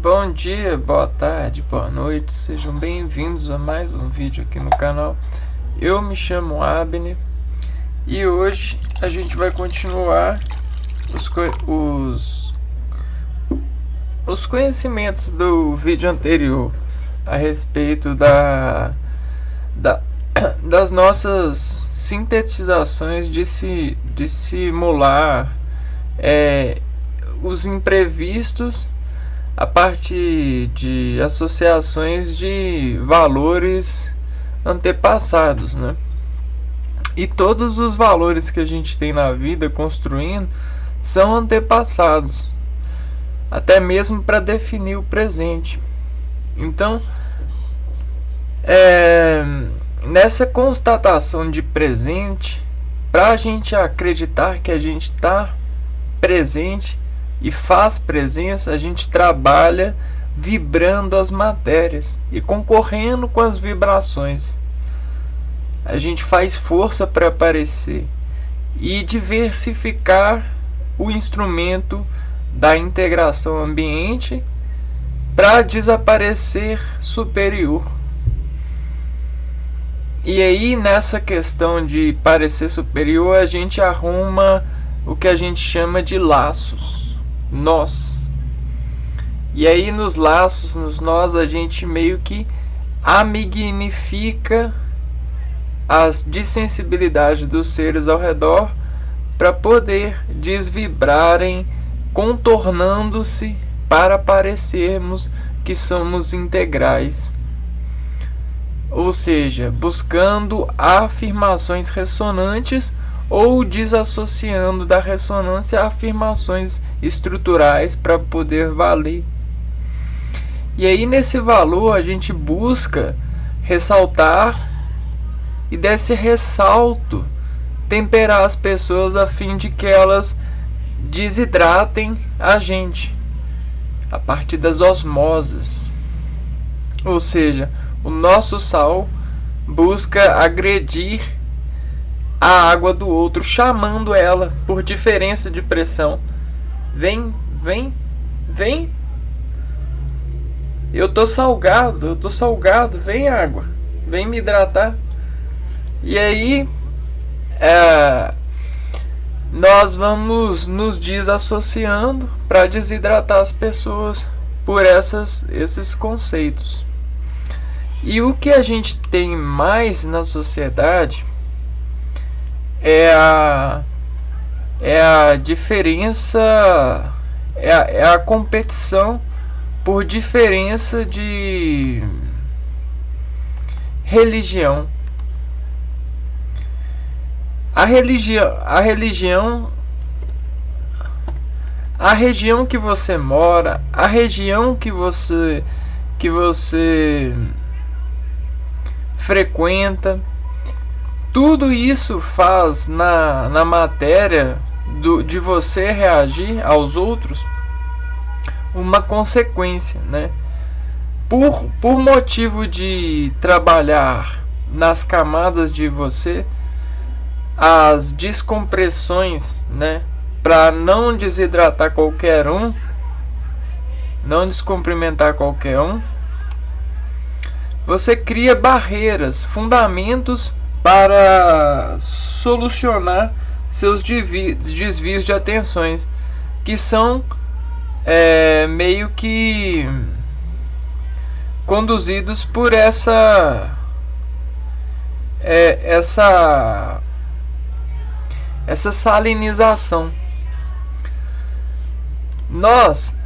Bom dia, boa tarde, boa noite, sejam bem-vindos a mais um vídeo aqui no canal. Eu me chamo Abner e hoje a gente vai continuar os conhecimentos do vídeo anterior a respeito das nossas sintetizações de simular os imprevistos a partir de associações de valores antepassados, né? E todos os valores que a gente tem na vida construindo são antepassados, até mesmo para definir o presente. Então, nessa constatação de presente, para a gente acreditar que a gente está presente e faz presença, a gente trabalha vibrando as matérias e concorrendo com as vibrações. A gente faz força para aparecer e diversificar o instrumento da integração ambiente para desaparecer superior. E aí, nessa questão de parecer superior, a gente arruma o que a gente chama de laços, nós. E aí nos laços, nos nós, a gente meio que amignifica as dissensibilidades dos seres ao redor para poder desvibrarem, contornando-se para parecermos que somos integrais. Ou seja, buscando afirmações ressonantes ou desassociando da ressonância afirmações estruturais para poder valer. E aí nesse valor a gente busca ressaltar e desse ressalto temperar as pessoas a fim de que elas desidratem a gente a partir das osmoses. Ou seja, o nosso sal busca agredir a água do outro, chamando ela por diferença de pressão. Vem, vem, vem. Eu tô salgado, vem água, vem me hidratar. E aí nós vamos nos desassociando para desidratar as pessoas por esses conceitos. E o que a gente tem mais na sociedade é a diferença, é a competição por diferença de religião. A região que você mora, a região que você frequenta, tudo isso faz na matéria de você reagir aos outros uma consequência, né? Por motivo de trabalhar nas camadas de você as descompressões, né? Para não desidratar qualquer um, não descumprimentar qualquer um, você cria barreiras, fundamentos para solucionar seus desvios de atenções, que são meio que conduzidos por essa salinização. Nós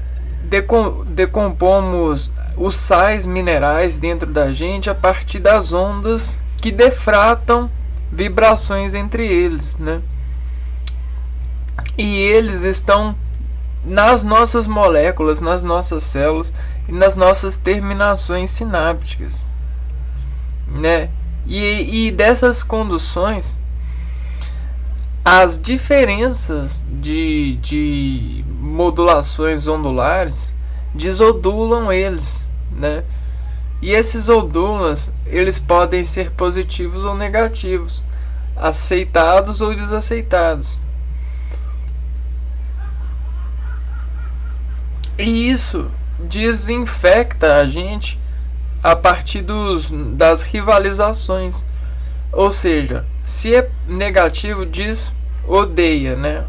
decompomos os sais minerais dentro da gente a partir das ondas que defratam vibrações entre eles, né? E eles estão nas nossas moléculas, nas nossas células e nas nossas terminações sinápticas, né? E dessas conduções, as diferenças de modulações ondulares desodulam eles, né? E esses odulas, eles podem ser positivos ou negativos, aceitados ou desaceitados. E isso desinfecta a gente a partir das rivalizações. Ou seja, se é negativo, diz odeia, né?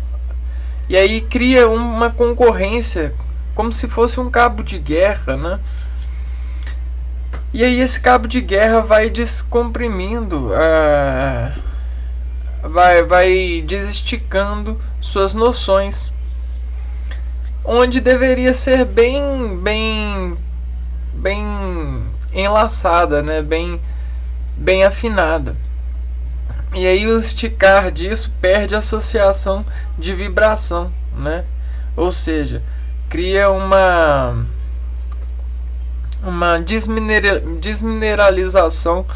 E aí cria uma concorrência, como se fosse um cabo de guerra, né? E aí esse cabo de guerra vai descomprimindo, vai desesticando suas noções, onde deveria ser bem enlaçada, né? Bem afinada. E aí o esticar disso perde a associação de vibração, né? Ou seja, cria uma desmineralização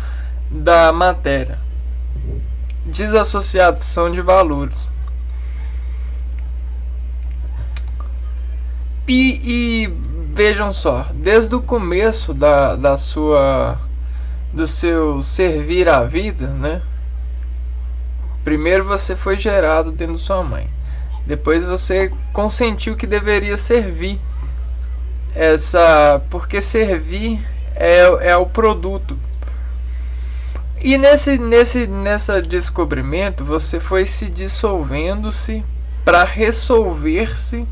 da matéria, desassociação de valores. E vejam só, desde o começo do seu servir à vida, né? Primeiro você foi gerado dentro de sua mãe. Depois você consentiu que deveria servir. Porque servir é o produto. E nessa descobrimento você foi se dissolvendo-se para resolver-se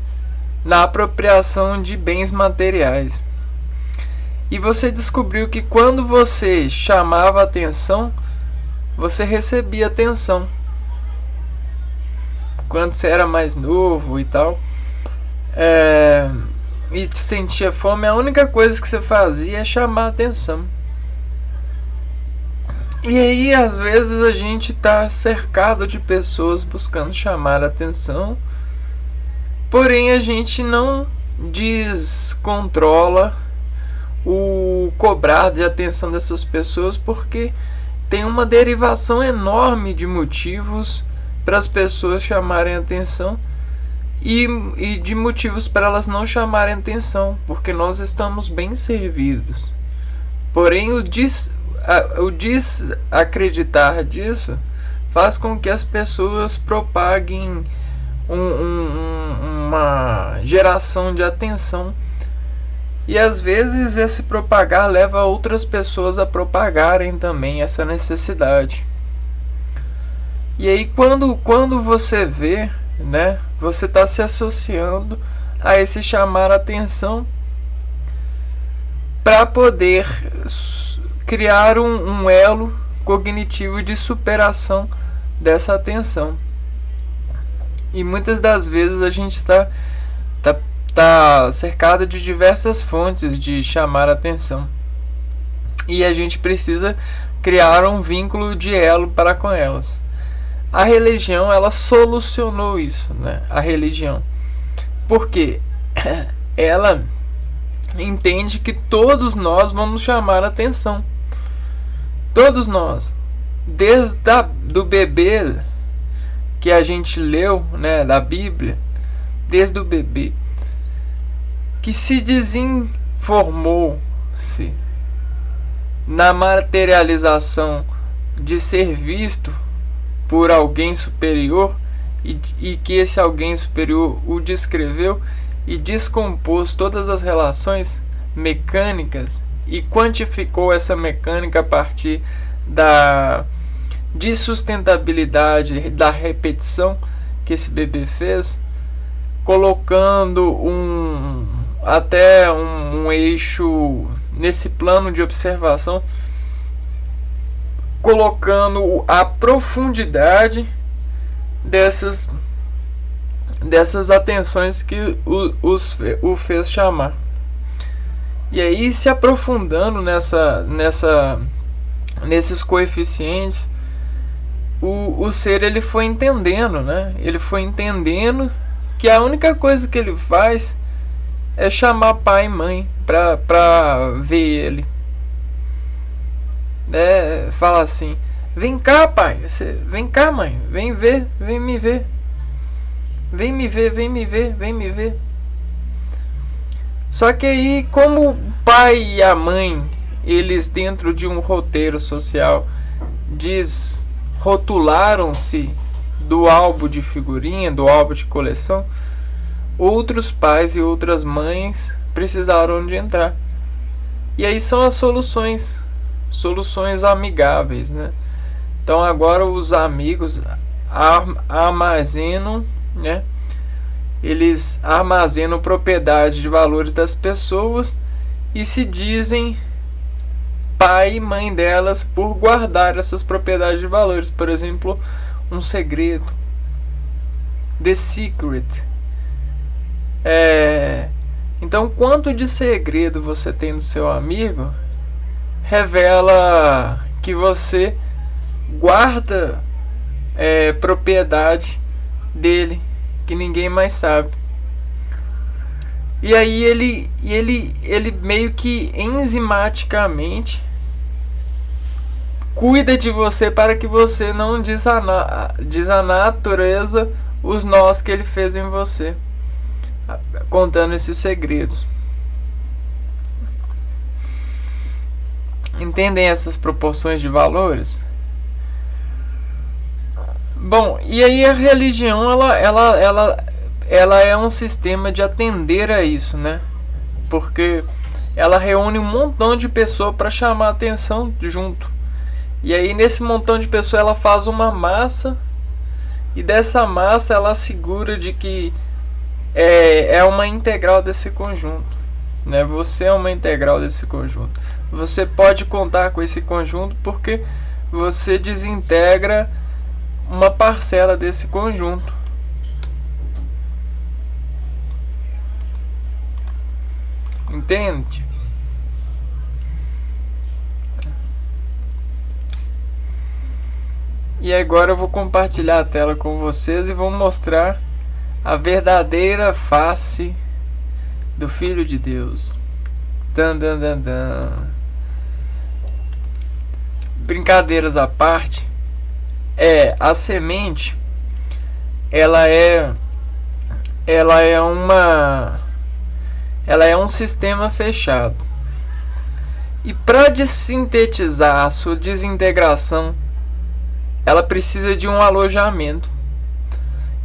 na apropriação de bens materiais. E você descobriu que quando você chamava atenção, você recebia atenção. Quando você era mais novo e tal, e sentia fome, a única coisa que você fazia é chamar atenção. E aí às vezes a gente está cercado de pessoas buscando chamar atenção, porém a gente não descontrola o cobrar de atenção dessas pessoas, porque tem uma derivação enorme de motivos para as pessoas chamarem atenção e de motivos para elas não chamarem atenção, porque nós estamos bem servidos. Porém, o desacreditar disso faz com que as pessoas propaguem uma geração de atenção, e às vezes esse propagar leva outras pessoas a propagarem também essa necessidade. E aí quando você vê, né, você está se associando a esse chamar atenção para poder criar um elo cognitivo de superação dessa atenção. E muitas das vezes a gente está cercado de diversas fontes de chamar atenção, e a gente precisa criar um vínculo de elo para com elas. A religião, ela solucionou isso, né? A religião, porque ela entende que todos nós vamos chamar atenção. Todos nós, desde do bebê que a gente leu, né, da Bíblia, desde o bebê que se desinformou-se na materialização de ser visto por alguém superior, e que esse alguém superior o descreveu e descompôs todas as relações mecânicas e quantificou essa mecânica a partir de sustentabilidade da repetição que esse bebê fez, colocando até um eixo nesse plano de observação, colocando a profundidade dessas atenções que o fez chamar. E aí, se aprofundando nesses coeficientes, o ser, ele foi entendendo, né? Ele foi entendendo que a única coisa que ele faz é chamar pai e mãe pra ver ele. Fala assim: vem cá, pai, vem cá, mãe, vem ver, vem me ver, vem me ver, vem me ver, vem me ver. Só que aí, como o pai e a mãe, eles dentro de um roteiro social desrotularam-se do álbum de figurinha, do álbum de coleção, outros pais e outras mães precisaram de entrar. E aí são as soluções amigáveis, né? Então agora os amigos armazenam, né? Eles armazenam propriedades de valores das pessoas e se dizem pai e mãe delas por guardar essas propriedades de valores. Por exemplo, um segredo, The Secret. Então, quanto de segredo você tem do seu amigo revela que você guarda propriedade dele que ninguém mais sabe. E aí ele meio que enzimaticamente cuida de você para que você não desanatureza os nós que ele fez em você, contando esses segredos. Entendem essas proporções de valores? Bom, e aí a religião ela é um sistema de atender a isso, né? Porque ela reúne um montão de pessoas para chamar a atenção junto. E aí nesse montão de pessoas ela faz uma massa, e dessa massa ela assegura de que é uma integral desse conjunto, né? Você é uma integral desse conjunto. Você pode contar com esse conjunto porque você desintegra uma parcela desse conjunto. Entende? E agora eu vou compartilhar a tela com vocês e vou mostrar a verdadeira face do Filho de Deus. Dan, dan, dan, dan. Brincadeiras à parte, a semente ela é um sistema fechado. E para sintetizar a sua desintegração, ela precisa de um alojamento.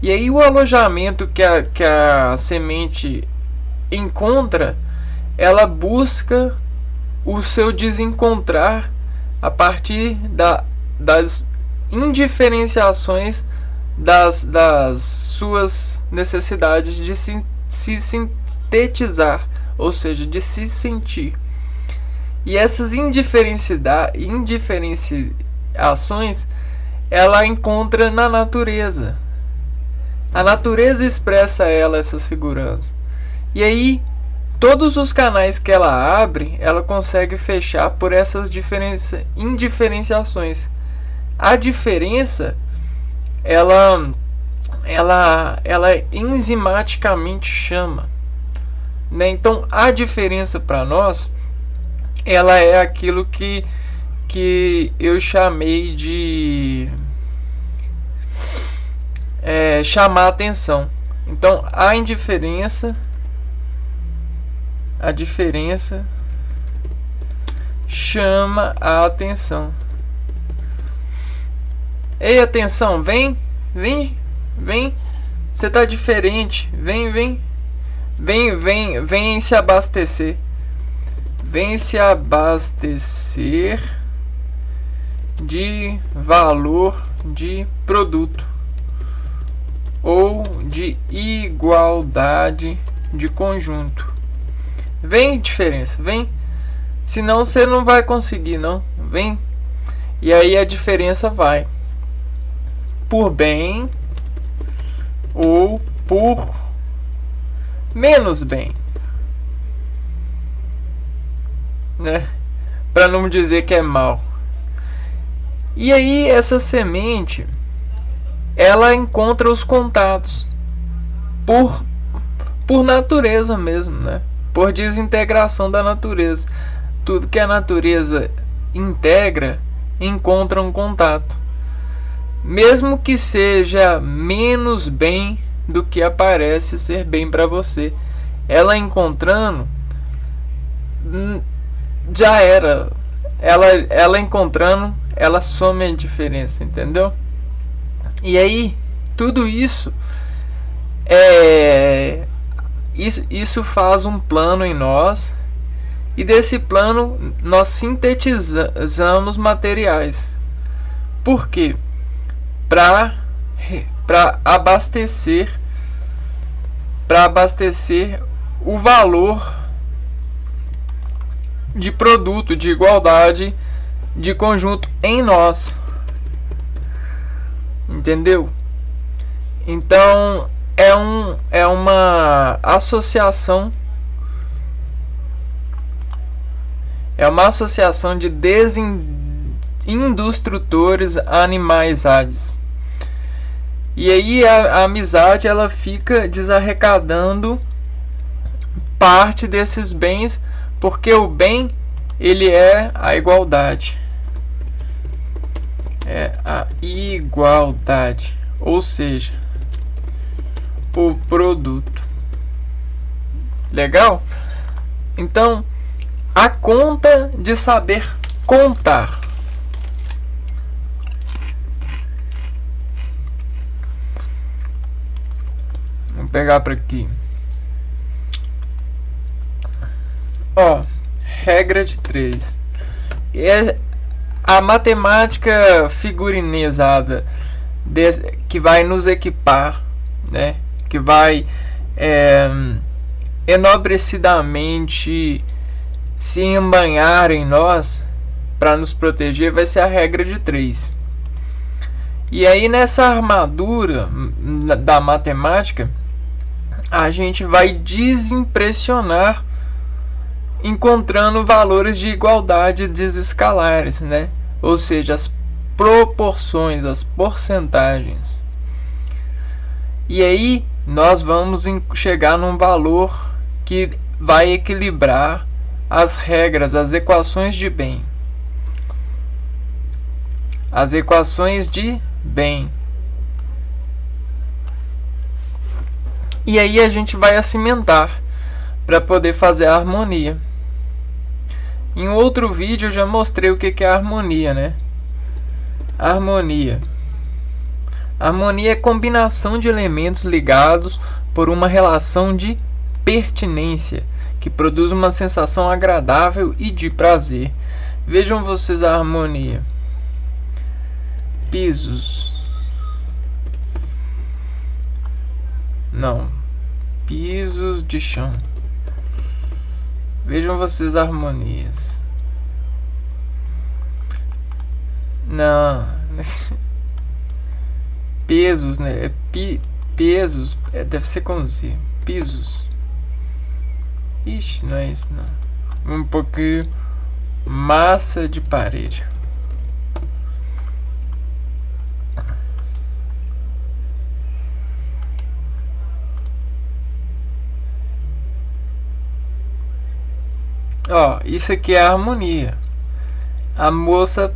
E aí o alojamento que a semente encontra, ela busca o seu desencontrar a partir das indiferenciações das suas necessidades de se sintetizar, ou seja, de se sentir. E essas indiferenciações ela encontra na natureza. A natureza expressa a ela essa segurança. E aí, todos os canais que ela abre, ela consegue fechar por essas indiferenciações. A diferença, ela enzimaticamente chama, né? Então, a diferença para nós, ela é aquilo que eu chamei de chamar a atenção. Então, a diferença chama a atenção. Ei, atenção, vem, você tá diferente, vem se abastecer, de valor de produto ou de igualdade de conjunto. Vem, diferença, vem, senão você não vai conseguir, não, vem. E aí a diferença vai por bem ou por menos bem, né? Para não dizer que é mal. E aí essa semente, ela encontra os contatos por natureza mesmo, né? Por desintegração da natureza. Tudo que a natureza integra encontra um contato, mesmo que seja menos bem do que aparece ser bem para você. Ela encontrando, já era. Ela encontrando, ela some a diferença, entendeu? E aí, tudo isso isso faz um plano em nós, e desse plano nós sintetizamos materiais. Por quê? Para abastecer o valor de produto, de igualdade de conjunto em nós. Entendeu? Então é uma associação. É uma associação de desindustrutores animaizados. E aí a amizade ela fica desarrecadando parte desses bens, porque o bem ele é a igualdade. É a igualdade, ou seja, o produto. Legal? Então, a conta de saber contar. Vamos pegar para aqui. Ó, regra de 3. É a matemática figurinizada que vai nos equipar, né? Que vai enobrecidamente se embanhar em nós para nos proteger, vai ser a regra de 3. E aí nessa armadura da matemática, a gente vai desimpressionar encontrando valores de igualdade desescalares, né? Ou seja, as proporções, as porcentagens. E aí nós vamos chegar num valor que vai equilibrar as regras, as equações de bem. As equações de bem. E aí a gente vai acimentar para poder fazer a harmonia. Em outro vídeo eu já mostrei o que é a harmonia, né? Harmonia. Harmonia é combinação de elementos ligados por uma relação de pertinência, que produz uma sensação agradável e de prazer. Vejam vocês a harmonia. Pisos. Não. Pisos de chão. Vejam vocês harmonias. Não. Pesos, né? Pesos. Deve ser com Z. Pisos. Ixi, não é isso não. Um pouquinho. Massa de parede. Ó, isso aqui é a harmonia. A moça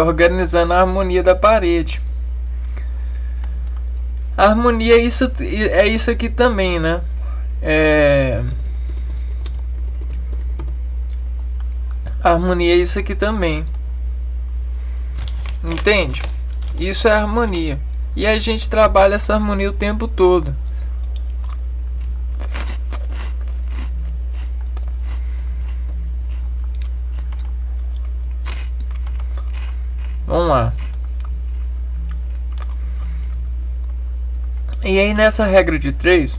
organizando a harmonia da parede. A harmonia é isso aqui também, né? A harmonia é isso aqui também. Entende? Isso é harmonia. E a gente trabalha essa harmonia o tempo todo. Vamos lá. E aí nessa regra de 3,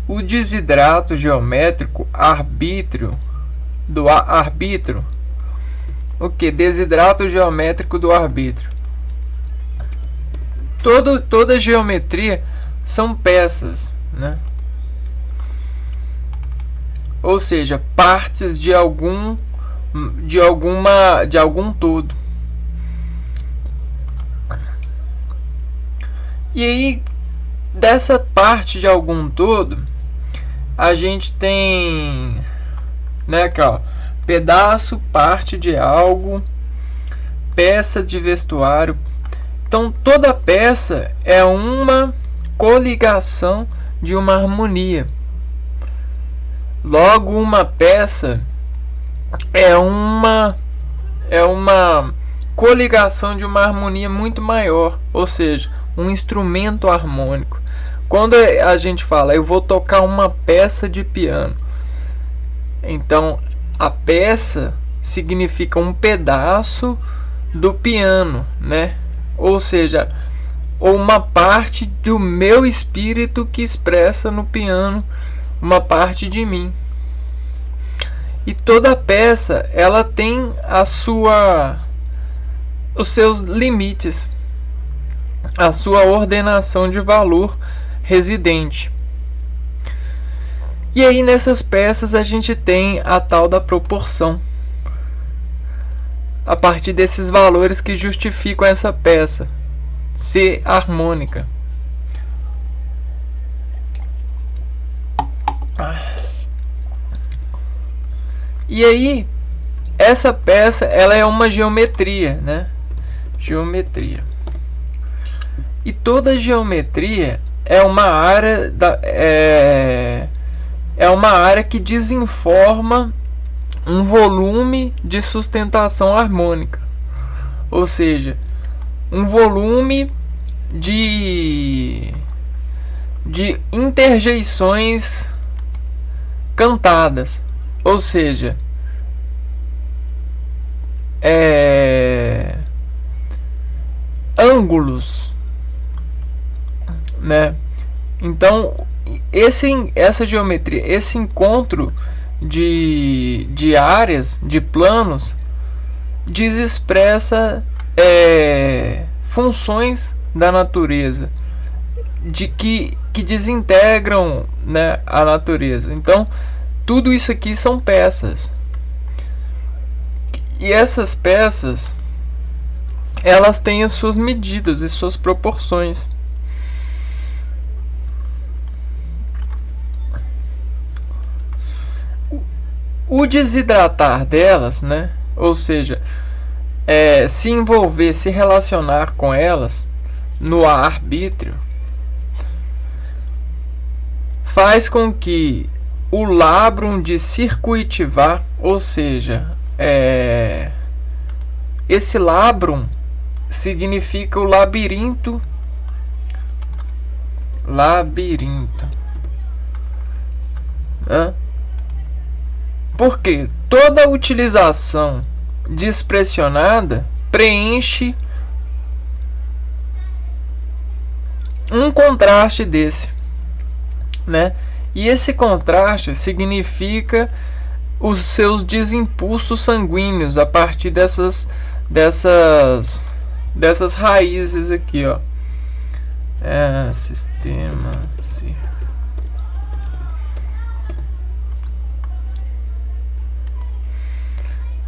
o desidrato geométrico arbítrio do arbítrio. O que? Desidrato geométrico do arbítrio. Toda geometria são peças, né? Ou seja, partes de algum todo. E aí, dessa parte de algum todo, a gente tem, né, aqui, ó, pedaço, parte de algo, peça de vestuário. Então, toda peça é uma coligação de uma harmonia. Logo, uma peça é uma coligação de uma harmonia muito maior, ou seja, um instrumento harmônico. quando a gente fala, eu vou tocar uma peça de piano, então a peça significa um pedaço do piano, né? Ou seja, ou uma parte do meu espírito que expressa no piano uma parte de mim. E toda peça, ela tem os seus limites, a sua ordenação de valor residente. E aí nessas peças a gente tem a tal da proporção, a partir desses valores que justificam essa peça ser harmônica. E aí essa peça, ela é uma geometria, né? Geometria. E toda geometria é uma área uma área que desinforma um volume de sustentação harmônica, ou seja, um volume de interjeições cantadas, ou seja, ângulos, né? Então essa geometria, esse encontro de áreas, de planos, desexpressa funções da natureza, que desintegram, né, a natureza. Então tudo isso aqui são peças, e essas peças, elas têm as suas medidas e suas proporções. O desidratar delas, né, ou seja, se envolver, se relacionar com elas no arbítrio, faz com que o labrum de circuitivar, ou seja, esse labrum significa o labirinto, né? Porque toda utilização dispressionada preenche um contraste desse, né? E esse contraste significa os seus desimpulsos sanguíneos a partir dessas raízes aqui, ó. Sistema.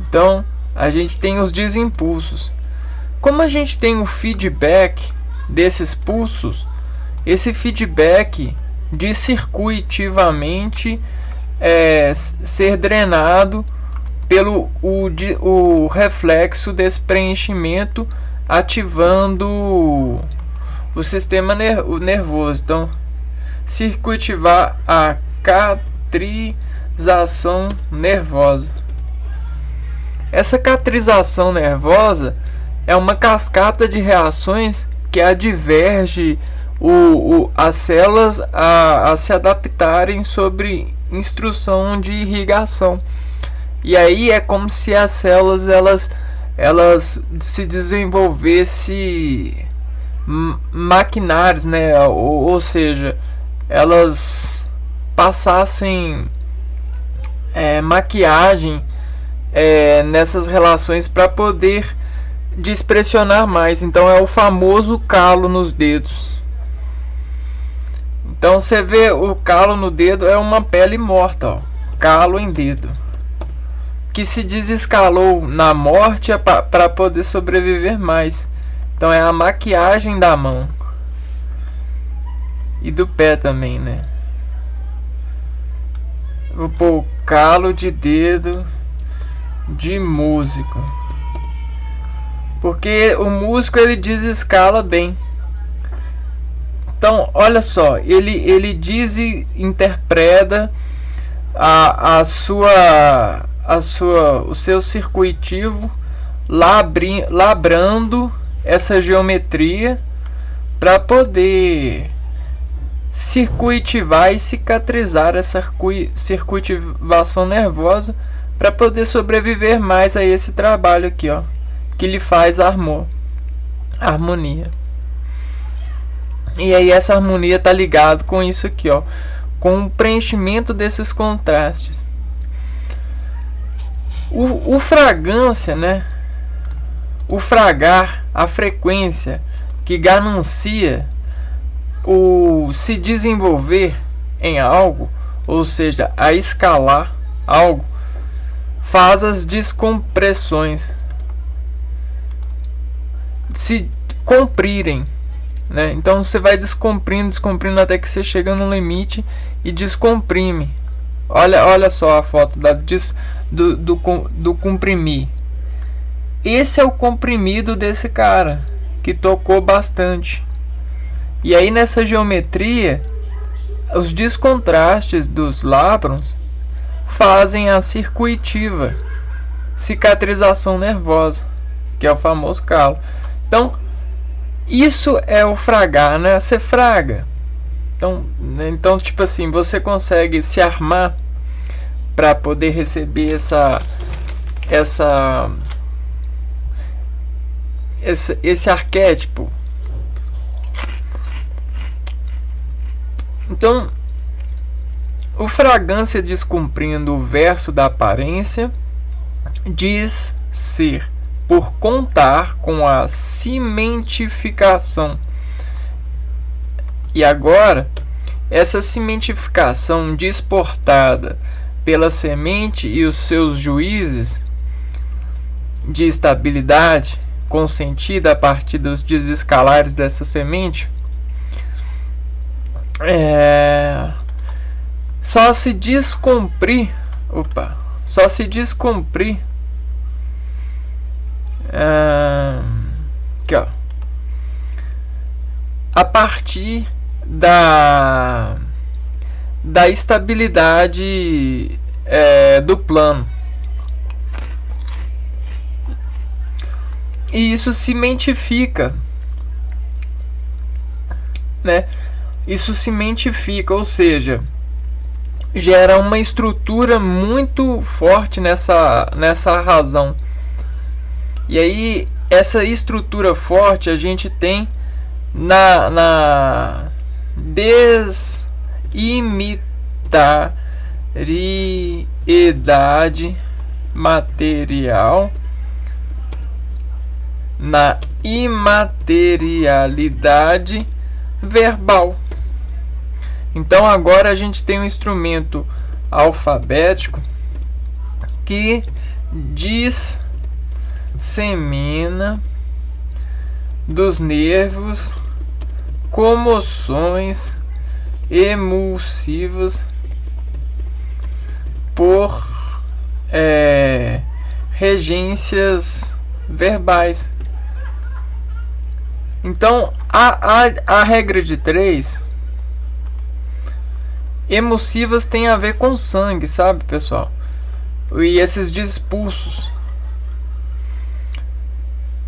Então, a gente tem os desimpulsos. Como a gente tem o feedback desses pulsos, esse feedback discircuitivamente ser drenado pelo o reflexo desse preenchimento, ativando o sistema nervoso. Então, circuitivar a catrização nervosa. Essa catrização nervosa é uma cascata de reações que adverge as células a se adaptarem sobre instrução de irrigação. E aí é como se as células elas se desenvolvessem maquinários, né? Ou seja, elas passassem maquiagem nessas relações para poder despressionar mais. Então é o famoso calo nos dedos. Então você vê o calo no dedo, é uma pele morta, ó. Calo em dedo, que se desescalou na morte para poder sobreviver mais. Então é a maquiagem da mão e do pé também, né? Vou pôr calo de dedo de músico, porque o músico ele desescala bem. Então olha só, ele desinterpreta o seu circuitivo, labrando essa geometria para poder circuitivar e cicatrizar essa circuitivação nervosa para poder sobreviver mais a esse trabalho aqui, ó, que lhe faz harmonia. E aí essa harmonia tá ligado com isso aqui, ó, com o preenchimento desses contrastes. O fragância, né? O fragar, a frequência que ganancia o se desenvolver em algo, ou seja, a escalar algo, faz as descompressões se comprirem, né? Então você vai descomprindo até que você chega no limite e descomprime. Olha só a foto do comprimir. Esse é o comprimido desse cara que tocou bastante. E aí nessa geometria, os descontrastes dos lábrons fazem a cicatrização nervosa, que é o famoso calo. Então, isso é o fragar, né? Você fraga. Então, tipo assim, você consegue se armar para poder receber esse arquétipo. Então, o fragância descumprindo o verso da aparência diz ser por contar com a cimentificação. E agora, essa cimentificação desportada pela semente e os seus juízes de estabilidade, consentida a partir dos desescalares dessa semente, só se descumprir aqui, ó, a partir da estabilidade do plano. E isso cimentifica, né? Isso cimentifica, ou seja, gera uma estrutura muito forte nessa razão. E aí, essa estrutura forte a gente tem na desimitaridade material, na imaterialidade verbal. Então agora a gente tem um instrumento alfabético que dissemina dos nervos comoções emulsivas por regências verbais. Então a regra de 3, emulsivas tem a ver com sangue, sabe, pessoal? E esses dispulsos,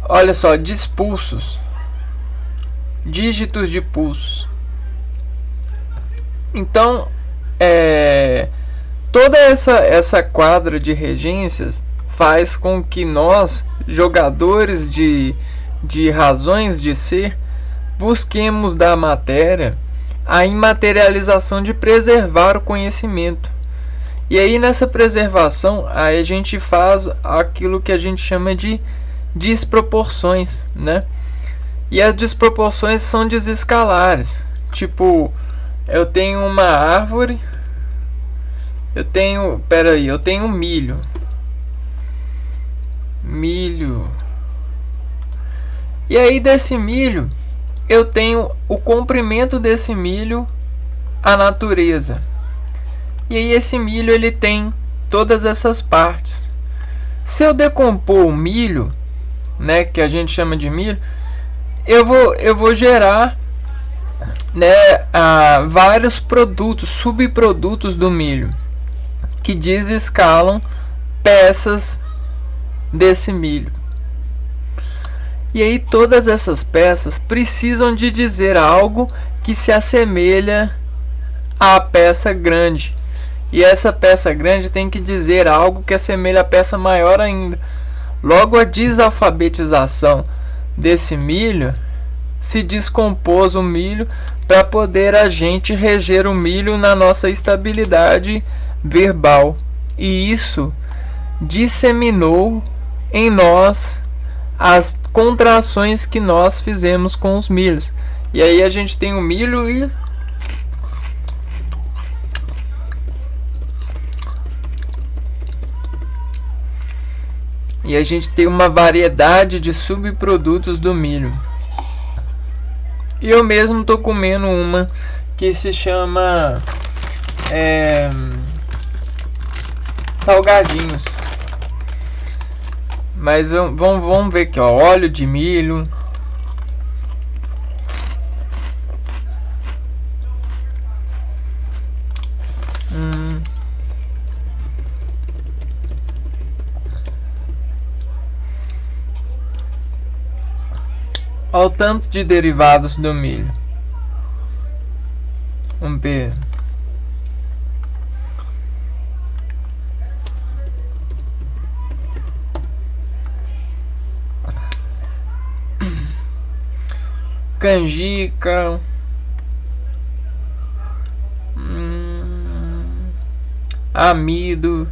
olha só, dispulsos, dígitos de pulsos. Então, toda essa quadra de regências faz com que nós, jogadores de razões de ser, busquemos da matéria a imaterialização de preservar o conhecimento. E aí nessa preservação aí a gente faz aquilo que a gente chama de desproporções, né? E as desproporções são desescalares. Tipo, eu tenho uma árvore, eu tenho milho. E aí desse milho eu tenho o comprimento desse milho, a natureza. E aí esse milho ele tem todas essas partes. Se eu decompor o milho, né, que a gente chama de milho, eu vou gerar, né, vários produtos, subprodutos do milho, que desescalam peças desse milho. E aí todas essas peças precisam de dizer algo que se assemelha à peça grande. E essa peça grande tem que dizer algo que assemelha à peça maior ainda. Logo, a desalfabetização desse milho, se descompôs o milho para poder a gente reger o milho na nossa estabilidade verbal. E isso disseminou em nós as contrações que nós fizemos com os milhos. E aí a gente tem o milho e a gente tem uma variedade de subprodutos do milho. E eu mesmo tô comendo uma que se chama salgadinhos. Mas vamos ver aqui, ó, óleo de milho. Olha o tanto de derivados do milho. Vamos ver. Canjica. Amido.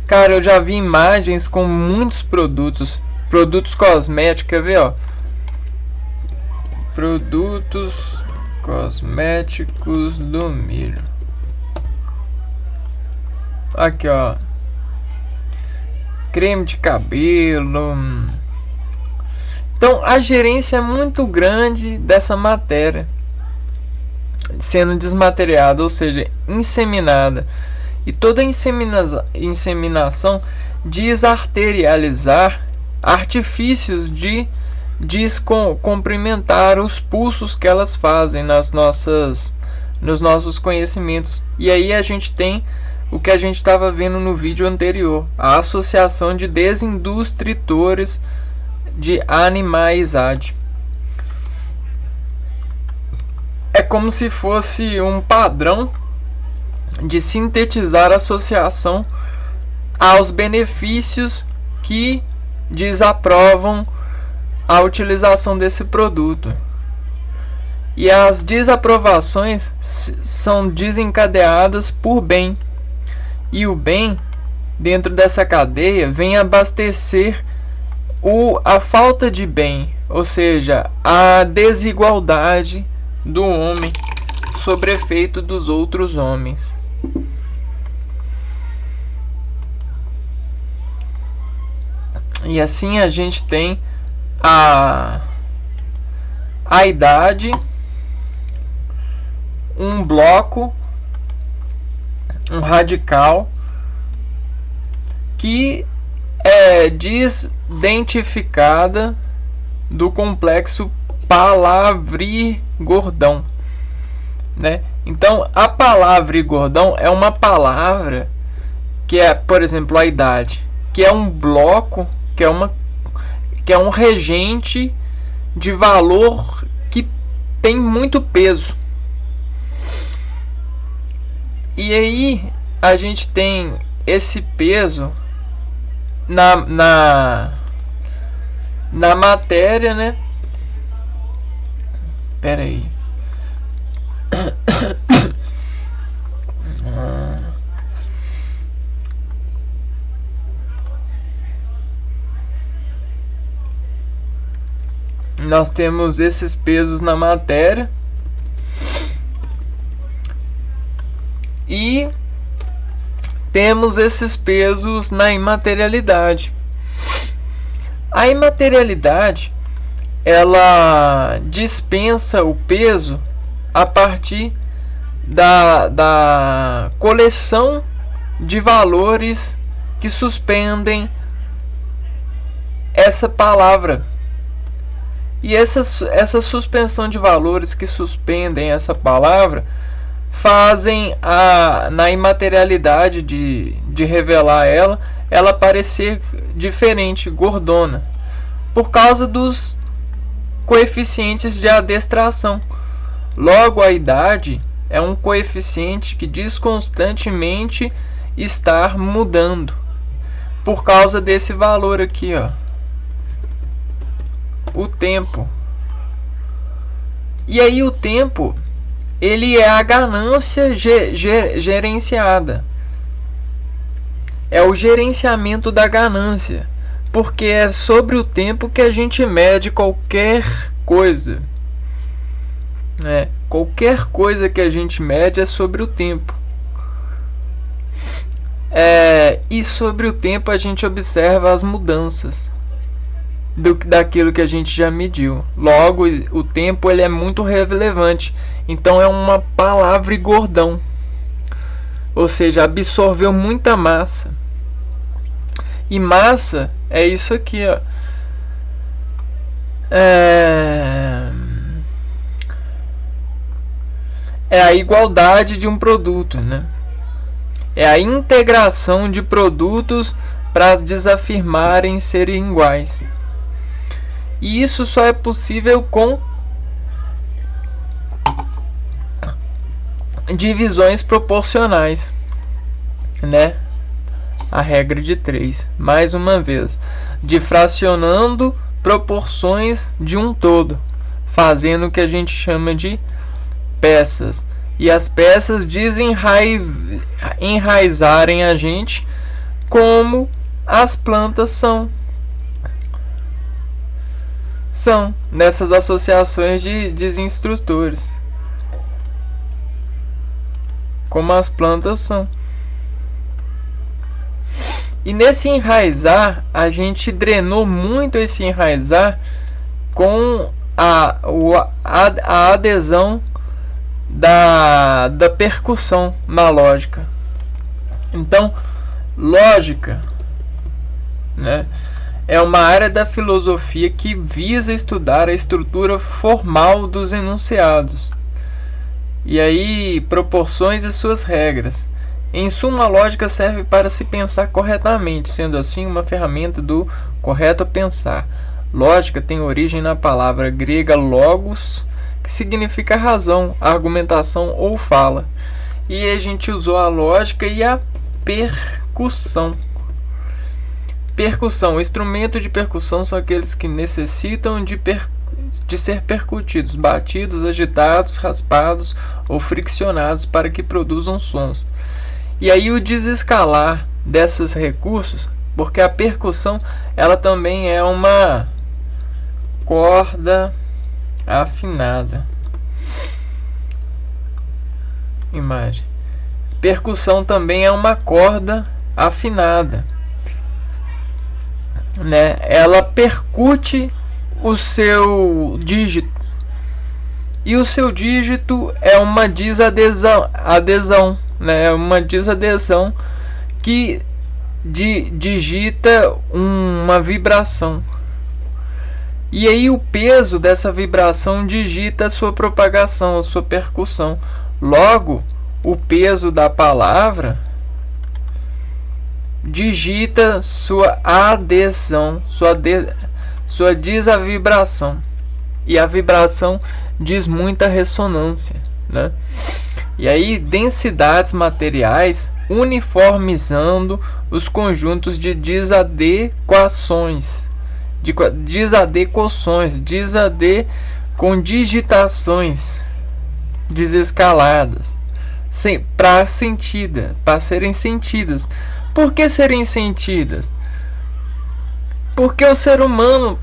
Cara, eu já vi imagens com muitos produtos cosméticos, quer ver, ó? Produtos cosméticos do milho. Aqui, ó. Creme de cabelo. Então, a gerência é muito grande dessa matéria sendo desmateriada, ou seja, inseminada. E toda inseminação desarterializar artifícios de descomprimentar os pulsos que elas fazem nos nossos conhecimentos. E aí a gente tem o que a gente estava vendo no vídeo anterior, a associação de desindustritores de animaizade. É como se fosse um padrão de sintetizar a associação aos benefícios que desaprovam a utilização desse produto. E as desaprovações são desencadeadas por bem. E o bem, dentro dessa cadeia, vem abastecer a falta de bem, ou seja, a desigualdade do homem sobre efeito dos outros homens. E assim a gente tem a idade, um bloco, um radical que é desidentificada do complexo palavri-gordão, né? Então, a palavri-gordão é uma palavra que é, por exemplo, a idade, que é um bloco, que é um regente de valor que tem muito peso. E aí a gente tem esse peso na matéria, né? Pera aí. Nós temos esses pesos na matéria e temos esses pesos na imaterialidade. A imaterialidade, ela dispensa o peso a partir da coleção de valores que suspendem essa palavra. E essa suspensão de valores que suspendem essa palavra fazem na imaterialidade de revelar ela ela parecer diferente, gordona, por causa dos coeficientes de adestração. Logo, a idade é um coeficiente que diz constantemente estar mudando, por causa desse valor aqui, ó, o tempo. E aí o tempo, ele é a ganância gerenciada. É o gerenciamento da ganância, porque é sobre o tempo que a gente mede qualquer coisa. Qualquer coisa que a gente mede é sobre o tempo. E sobre o tempo a gente observa as mudanças daquilo que a gente já mediu. Logo, o tempo ele é muito relevante. Então é uma palavra gordão, ou seja, absorveu muita massa. E massa é isso aqui, ó. É a igualdade de um produto, né? É a integração de produtos para desafirmarem serem iguais. E isso só é possível com divisões proporcionais, né? A regra de 3, mais uma vez, difracionando proporções de um todo, fazendo o que a gente chama de peças. E as peças enraizarem a gente como as plantas são nessas associações de desinstrutores, como as plantas são. E nesse enraizar, a gente drenou muito esse enraizar com a adesão da percussão na lógica. Então, lógica, né, é uma área da filosofia que visa estudar a estrutura formal dos enunciados, e aí proporções e suas regras. Em suma, a lógica serve para se pensar corretamente, sendo assim uma ferramenta do correto pensar. Lógica tem origem na palavra grega logos, que significa razão, argumentação ou fala. E a gente usou a lógica e a percussão. Percussão. Instrumento de percussão são aqueles que necessitam de ser percutidos, batidos, agitados, raspados ou friccionados para que produzam sons. E aí o desescalar desses recursos, porque a percussão ela também é uma corda afinada. Imagem. Percussão também é uma corda afinada, né? Ela percute o seu dígito, e o seu dígito é uma desadesão, né? É uma desadesão que digita uma vibração. E aí o peso dessa vibração digita a sua propagação, a sua percussão. Logo, o peso da palavra digita sua adesão, sua desavibração. E a vibração diz muita ressonância, né? E aí densidades materiais uniformizando os conjuntos de desadequações, com digitações desescaladas, para serem sentidas. Por que serem sentidas? Porque o ser humano,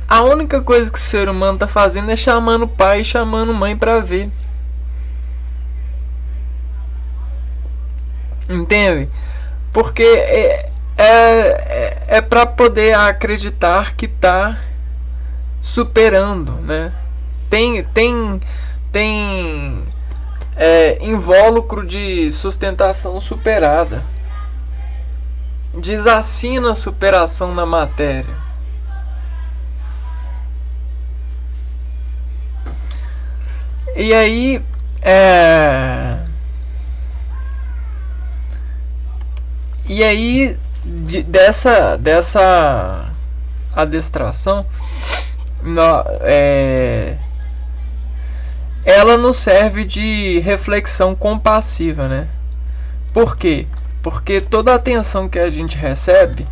a única coisa que o ser humano está fazendo é chamando pai e chamando mãe para ver. Entende? Porque é para poder acreditar que está superando, né? Tem invólucro de sustentação superada. Desassina a superação na matéria. E aí dessa adestração, ela nos serve de reflexão compassiva, né? Por quê? Porque toda a atenção que a gente recebe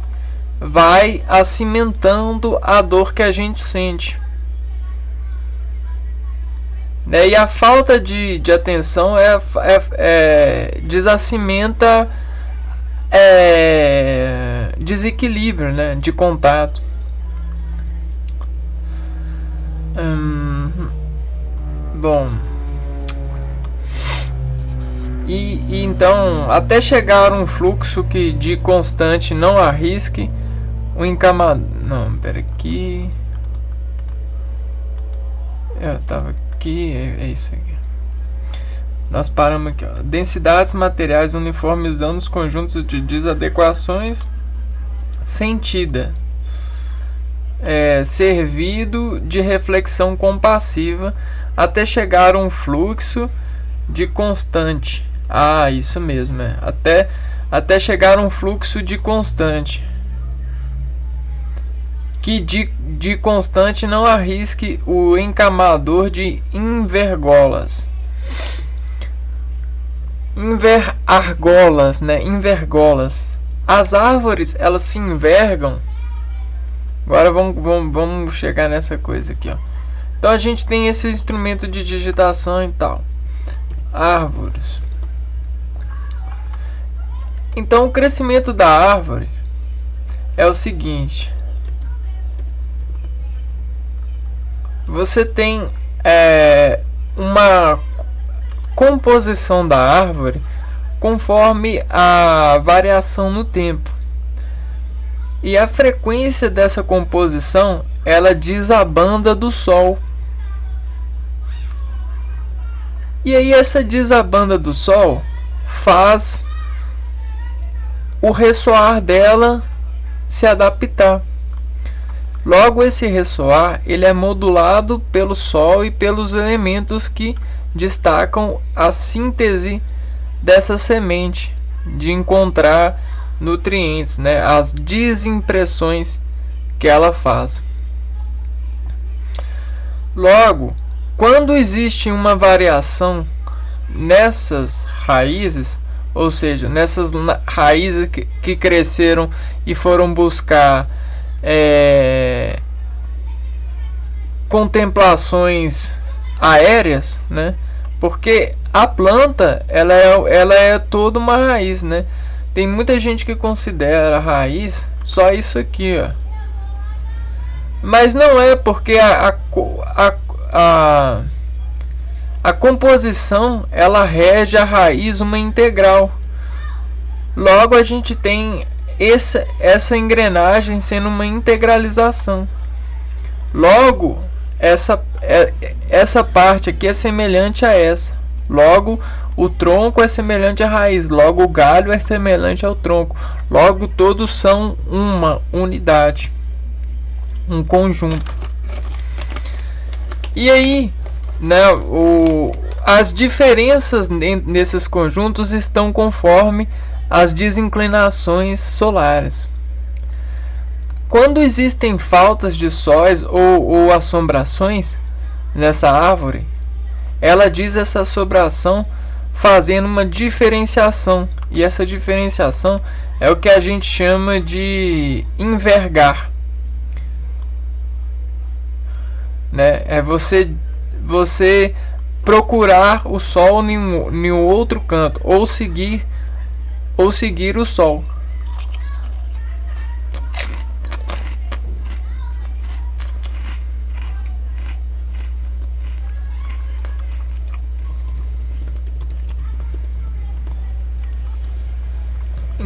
vai acimentando a dor que a gente sente, né? E a falta de atenção desacimenta desequilíbrio, né, de contato. Bom, e então, até chegar a um fluxo que de constante não arrisque o encamado. Não, pera aqui. Eu tava aqui, é isso aqui. Nós paramos aqui, ó. Densidades materiais uniformizando os conjuntos de desadequações sentida. Servido de reflexão compassiva até chegar a um fluxo de constante. Isso mesmo, até chegar a um fluxo de constante. Que de constante não arrisque o encamador de invergolas. Invergolas, né? Invergolas. As árvores, elas se envergam. Agora vamos chegar nessa coisa aqui, ó. Então a gente tem esse instrumento de digitação e tal. Árvores. Então o crescimento da árvore é o seguinte. Você tem uma composição da árvore conforme a variação no tempo. E a frequência dessa composição, ela desabanda do Sol. E aí essa desabanda do Sol faz o ressoar dela se adaptar. Logo, esse ressoar ele é modulado pelo Sol e pelos elementos que destacam a síntese dessa semente de encontrar nutrientes, né? As desimpressões que ela faz. Logo, quando existe uma variação nessas raízes, ou seja, nessas raízes que cresceram e foram buscar contemplações aéreas, né? Porque a planta ela é toda uma raiz, né? Tem muita gente que considera a raiz só isso aqui, ó. Mas não é, porque a composição ela rege a raiz uma integral. Logo a gente tem essa engrenagem sendo uma integralização. Logo essa parte aqui é semelhante a essa. Logo o tronco é semelhante à raiz. Logo o galho é semelhante ao tronco. Logo todos são uma unidade, um conjunto. E aí, né, as diferenças nesses conjuntos estão conforme as desinclinações solares. Quando existem faltas de sóis ou assombrações nessa árvore, ela diz essa assombração fazendo uma diferenciação. E essa diferenciação é o que a gente chama de envergar, né? É você procurar o sol em um outro canto, ou seguir o sol.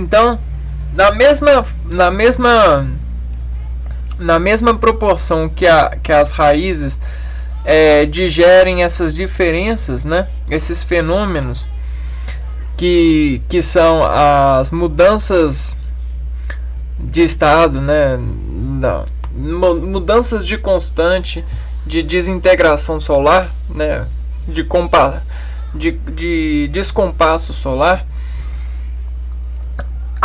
Então, na mesma proporção que as raízes digerem essas diferenças, né? Esses fenômenos que são as mudanças de estado, né? Não, mudanças de constante, de desintegração solar, né? De descompasso solar.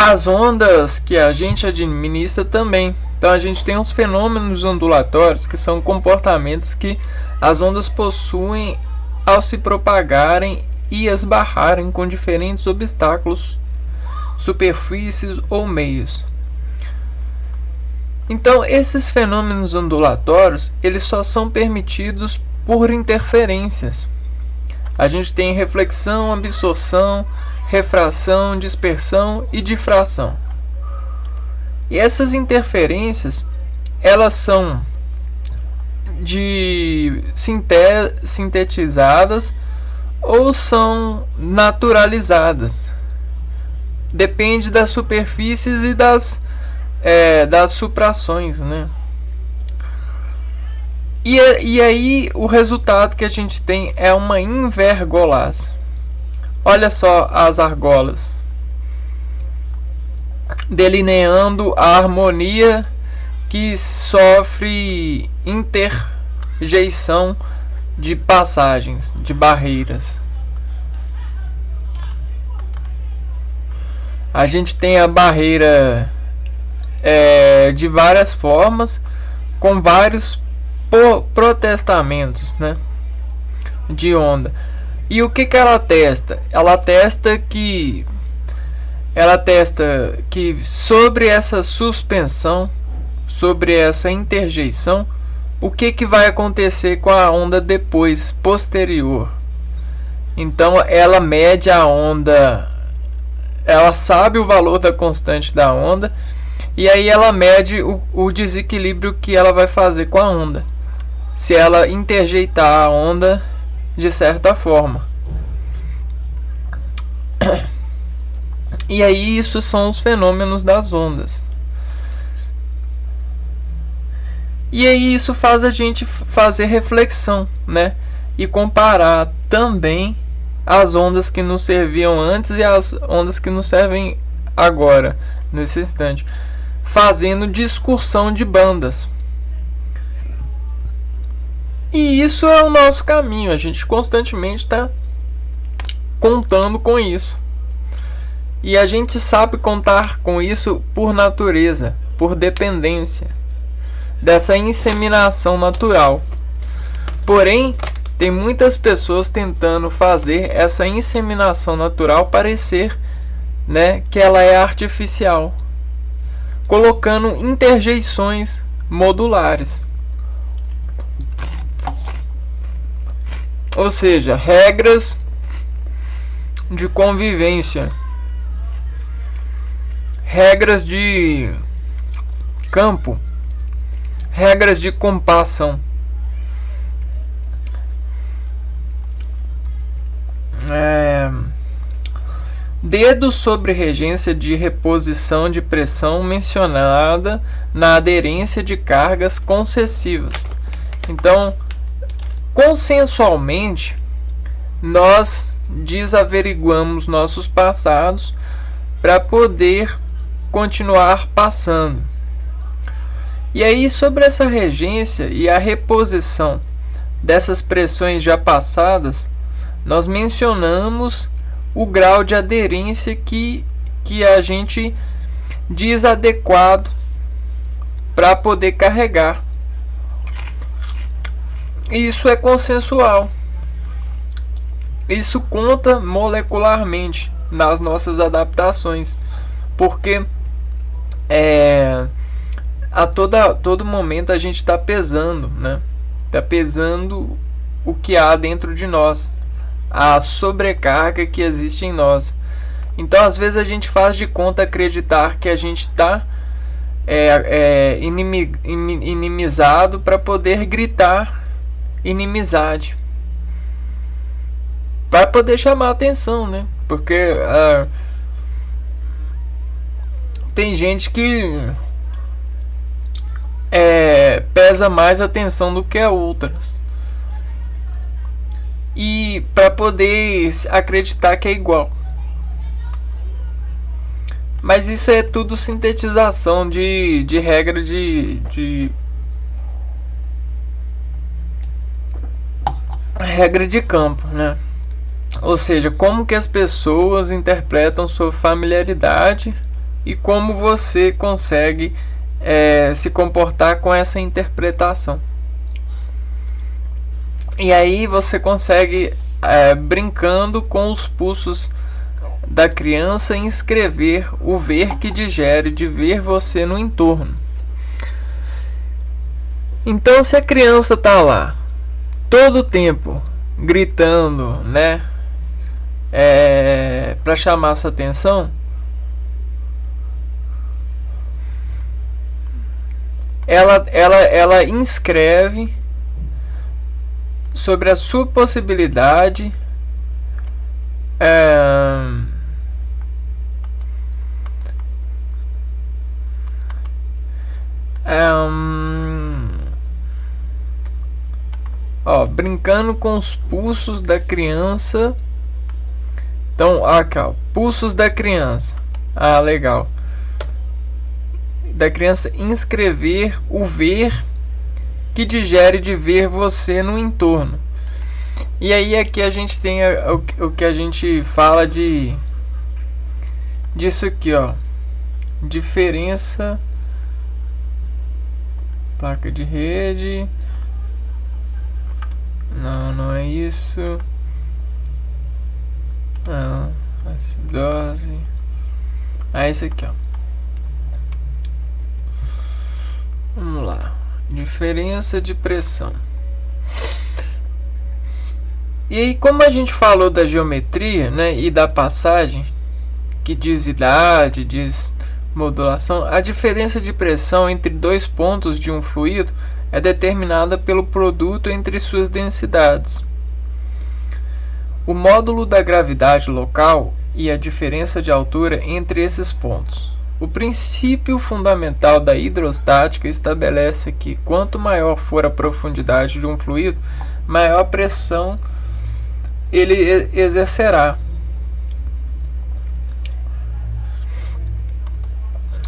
as ondas que a gente administra também. Então a gente tem os fenômenos ondulatórios, que são comportamentos que as ondas possuem ao se propagarem e esbarrarem com diferentes obstáculos, superfícies ou meios. Então esses fenômenos ondulatórios, eles só são permitidos por interferências. A gente tem reflexão, absorção, refração, dispersão e difração. E essas interferências, elas são sintetizadas ou são naturalizadas. Depende das superfícies e das suprações, né? E aí o resultado que a gente tem é uma invergolase. Olha só as argolas, delineando a harmonia que sofre interjeição de passagens, de barreiras. A gente tem a barreira de várias formas, com vários protestamentos, né, de onda. E o que ela testa? Ela testa que sobre essa suspensão, sobre essa interjeição, o que vai acontecer com a onda depois, posterior. Então ela mede a onda, ela sabe o valor da constante da onda, e aí ela mede o desequilíbrio que ela vai fazer com a onda, se ela interjeitar a onda de certa forma. E aí isso são os fenômenos das ondas. E aí isso faz a gente fazer reflexão, né? E comparar também as ondas que nos serviam antes e as ondas que nos servem agora, nesse instante, fazendo discursão de bandas. E isso é o nosso caminho, a gente constantemente está contando com isso. E a gente sabe contar com isso por natureza, por dependência dessa inseminação natural. Porém, tem muitas pessoas tentando fazer essa inseminação natural parecer, né, que ela é artificial, colocando interjeições modulares. Ou seja, regras de convivência, regras de campo, regras de compassão. Dedos sobre regência de reposição de pressão mencionada na aderência de cargas concessivas. Então, consensualmente, nós desaveriguamos nossos passados para poder continuar passando. E aí, sobre essa regência e a reposição dessas pressões já passadas, nós mencionamos o grau de aderência que a gente diz adequado para poder carregar. Isso é consensual. Isso conta molecularmente nas nossas adaptações, porque a todo momento a gente está pesando, né? Está pesando o que há dentro de nós, a sobrecarga que existe em nós. Então, às vezes a gente faz de conta acreditar que a gente está inimizado para poder gritar inimizade, para poder chamar a atenção, né? Porque tem gente que pesa mais atenção do que a outras, e para poder acreditar que é igual. Mas isso é tudo sintetização de regra regra de campo, né? Ou seja, como que as pessoas interpretam sua familiaridade e como você consegue se comportar com essa interpretação. E aí você consegue, brincando com os pulsos da criança, inscrever o ver que digere de ver você no entorno. Então, se a criança está lá todo o tempo gritando, né, para chamar sua atenção, ela inscreve sobre a sua possibilidade brincando com os pulsos da criança. Então, aqui, ó, pulsos da criança. Legal. Da criança inscrever o ver que digere de ver você no entorno. E aí aqui a gente tem o que a gente fala disso aqui, ó. Diferença, placa de rede. Não é isso. Acidose. Esse aqui, ó. Vamos lá. Diferença de pressão. E aí, como a gente falou da geometria, né, e da passagem, que diz idade, diz modulação, a diferença de pressão entre dois pontos de um fluido é determinada pelo produto entre suas densidades. O módulo da gravidade local e a diferença de altura entre esses pontos. O princípio fundamental da hidrostática estabelece que quanto maior for a profundidade de um fluido, maior pressão ele exercerá.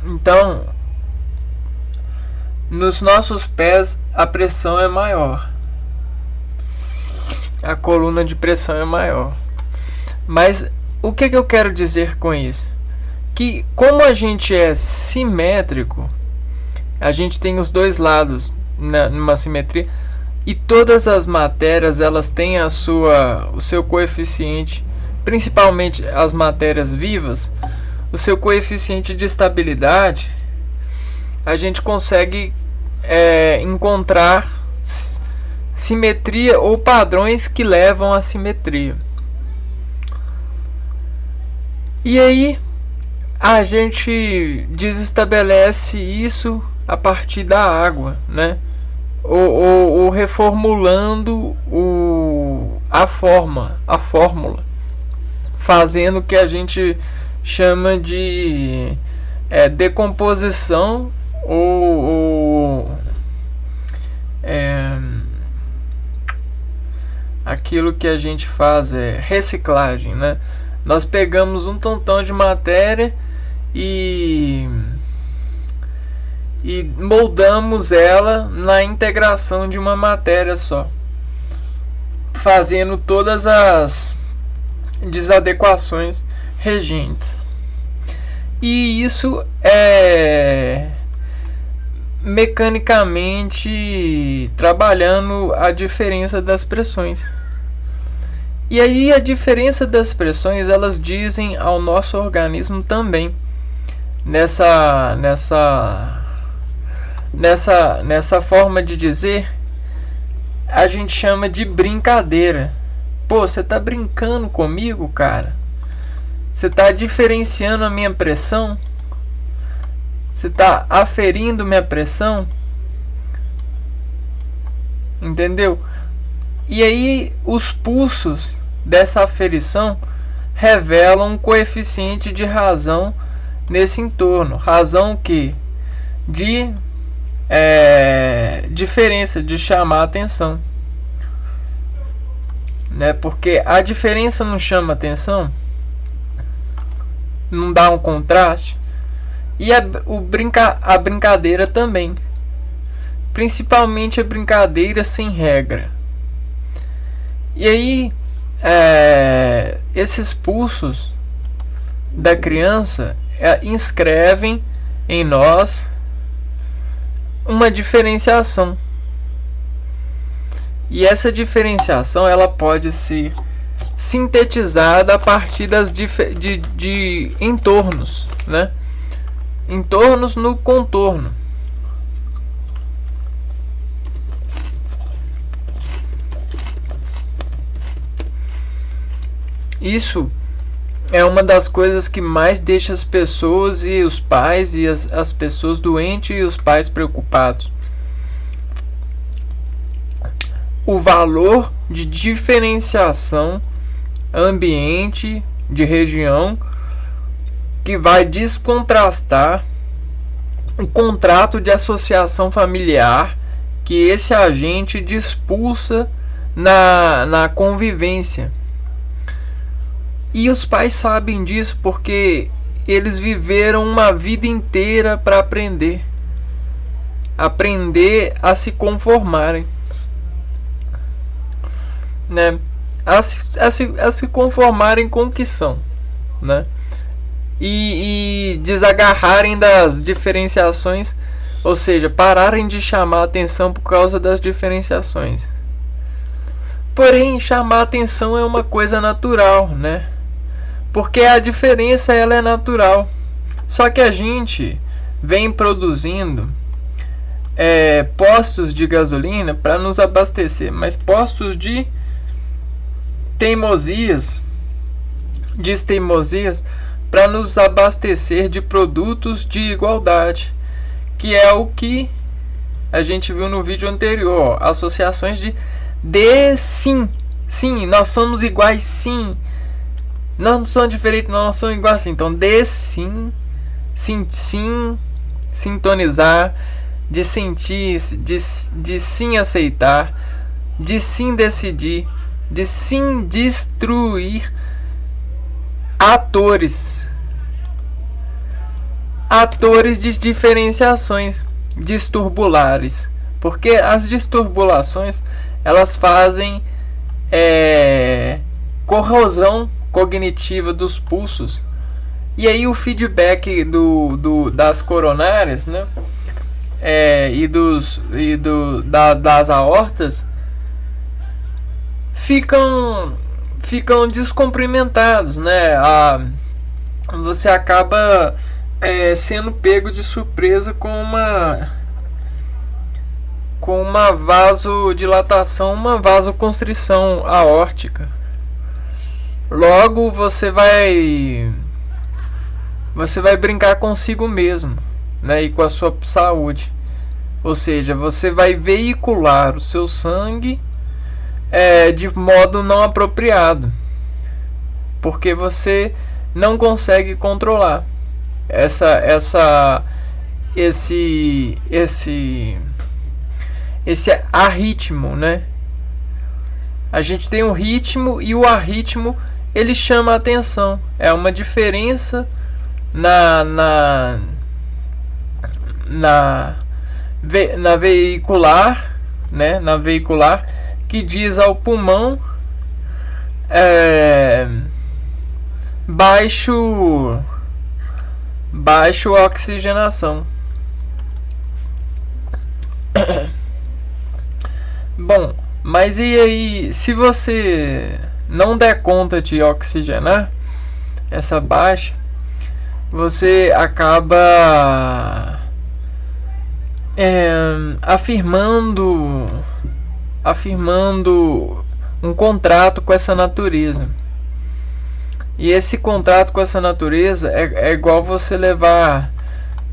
Então, nos nossos pés a pressão é maior. A coluna de pressão é maior. Mas o que eu quero dizer com isso? Que como a gente é simétrico, a gente tem os dois lados numa simetria, e todas as matérias elas têm o seu coeficiente, principalmente as matérias vivas, o seu coeficiente de estabilidade. A gente consegue encontrar simetria ou padrões que levam à simetria. E aí a gente desestabelece isso a partir da água, né? Ou reformulando a fórmula, fazendo o que a gente chama de decomposição ou aquilo que a gente faz é reciclagem, né? Nós pegamos um tantão de matéria e moldamos ela na integração de uma matéria só, fazendo todas as desadequações regentes. E isso é mecanicamente trabalhando a diferença das pressões. E aí a diferença das pressões elas dizem ao nosso organismo também. Nessa forma de dizer, a gente chama de brincadeira. Pô, você tá brincando comigo, cara? Você tá diferenciando a minha pressão? Você tá aferindo minha pressão? Entendeu? E aí os pulsos dessa aferição revelam um coeficiente de razão nesse entorno. Razão que de diferença, de chamar a atenção, né? Porque a diferença não chama atenção, não dá um contraste. E a brincadeira também, principalmente a brincadeira sem regra. E aí esses pulsos da criança inscrevem em nós uma diferenciação. E essa diferenciação ela pode ser sintetizada a partir de entornos, né? Entornos no contorno. Isso é uma das coisas que mais deixa as pessoas e os pais e as pessoas doentes e os pais preocupados. O valor de diferenciação ambiente de região que vai descontrastar o contrato de associação familiar que esse agente expulsa na convivência. E os pais sabem disso porque eles viveram uma vida inteira para aprender a se conformarem, né? A se conformarem com o que são, né? E desagarrarem das diferenciações, ou seja, pararem de chamar atenção por causa das diferenciações. Porém, chamar atenção é uma coisa natural, né? Porque a diferença ela é natural. Só que a gente vem produzindo postos de gasolina para nos abastecer, mas postos de teimosias para nos abastecer de produtos de igualdade, que é o que a gente viu no vídeo anterior, ó, associações de sim, nós somos iguais, sim, nós não somos diferentes, nós somos iguais, sim. Então sim, sintonizar, de sentir, de sim aceitar, de sim decidir, de sim destruir atores de diferenciações disturbulares, porque as disturbulações elas fazem corrosão cognitiva dos pulsos, e aí o feedback das coronárias, né, das aortas ficam descomprimentados, né? Você acaba sendo pego de surpresa com uma vasodilatação, uma vasoconstrição aórtica. Logo você vai brincar consigo mesmo, né? E com a sua saúde. Ou seja, você vai veicular o seu sangue de modo não apropriado, porque você não consegue controlar esse arritmo, né? A gente tem um ritmo e o arritmo ele chama a atenção. É uma diferença na veicular, né? Na veicular, que diz ao pulmão baixo oxigenação. Bom, mas e aí, se você não der conta de oxigenar essa baixa, você acaba afirmando um contrato com essa natureza. E esse contrato com essa natureza é igual você levar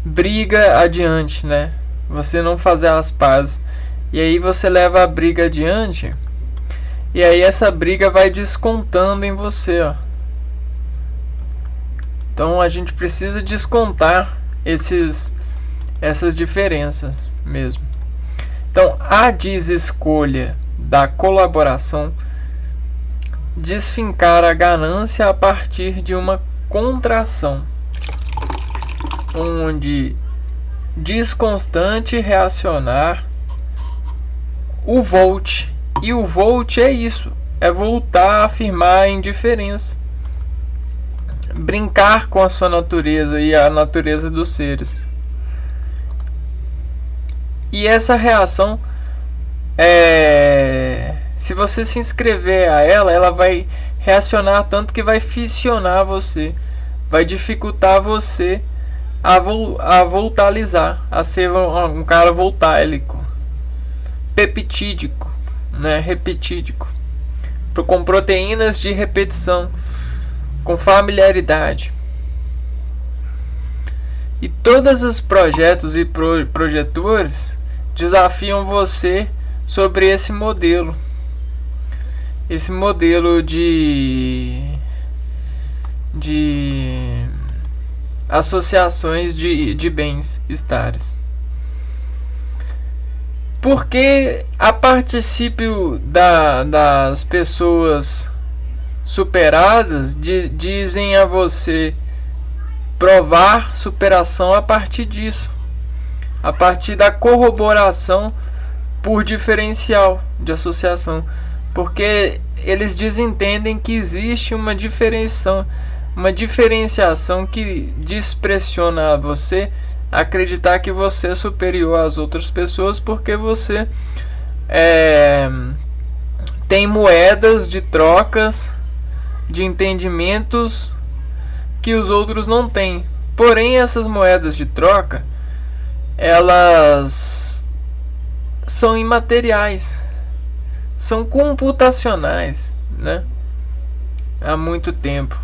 briga adiante, né? Você não fazer as pazes. E aí você leva a briga adiante, e aí essa briga vai descontando em você, ó. Então a gente precisa descontar essas diferenças mesmo. Então a desescolha da colaboração, desfincar a ganância a partir de uma contração, onde desconstante reacionar o volt. E o volt é isso, é voltar a afirmar a indiferença. brincar com a sua natureza e a natureza dos seres. E essa reação, se você se inscrever a ela vai reacionar tanto que vai fissionar você, vai dificultar você a voltalizar, a ser um cara voltálico, peptídico, né, repetídico, com proteínas de repetição, com familiaridade. E todos os projetos e projetores desafiam você sobre esse modelo de associações de bens-estares. Porque a particípio das pessoas superadas dizem a você provar superação a partir disso, a partir da corroboração por diferencial de associação, porque eles desentendem que existe uma diferenciação que despressiona a você acreditar que você é superior às outras pessoas, porque você tem moedas de trocas, de entendimentos que os outros não têm. Porém, essas moedas de troca, elas são imateriais, são computacionais, né? Há muito tempo.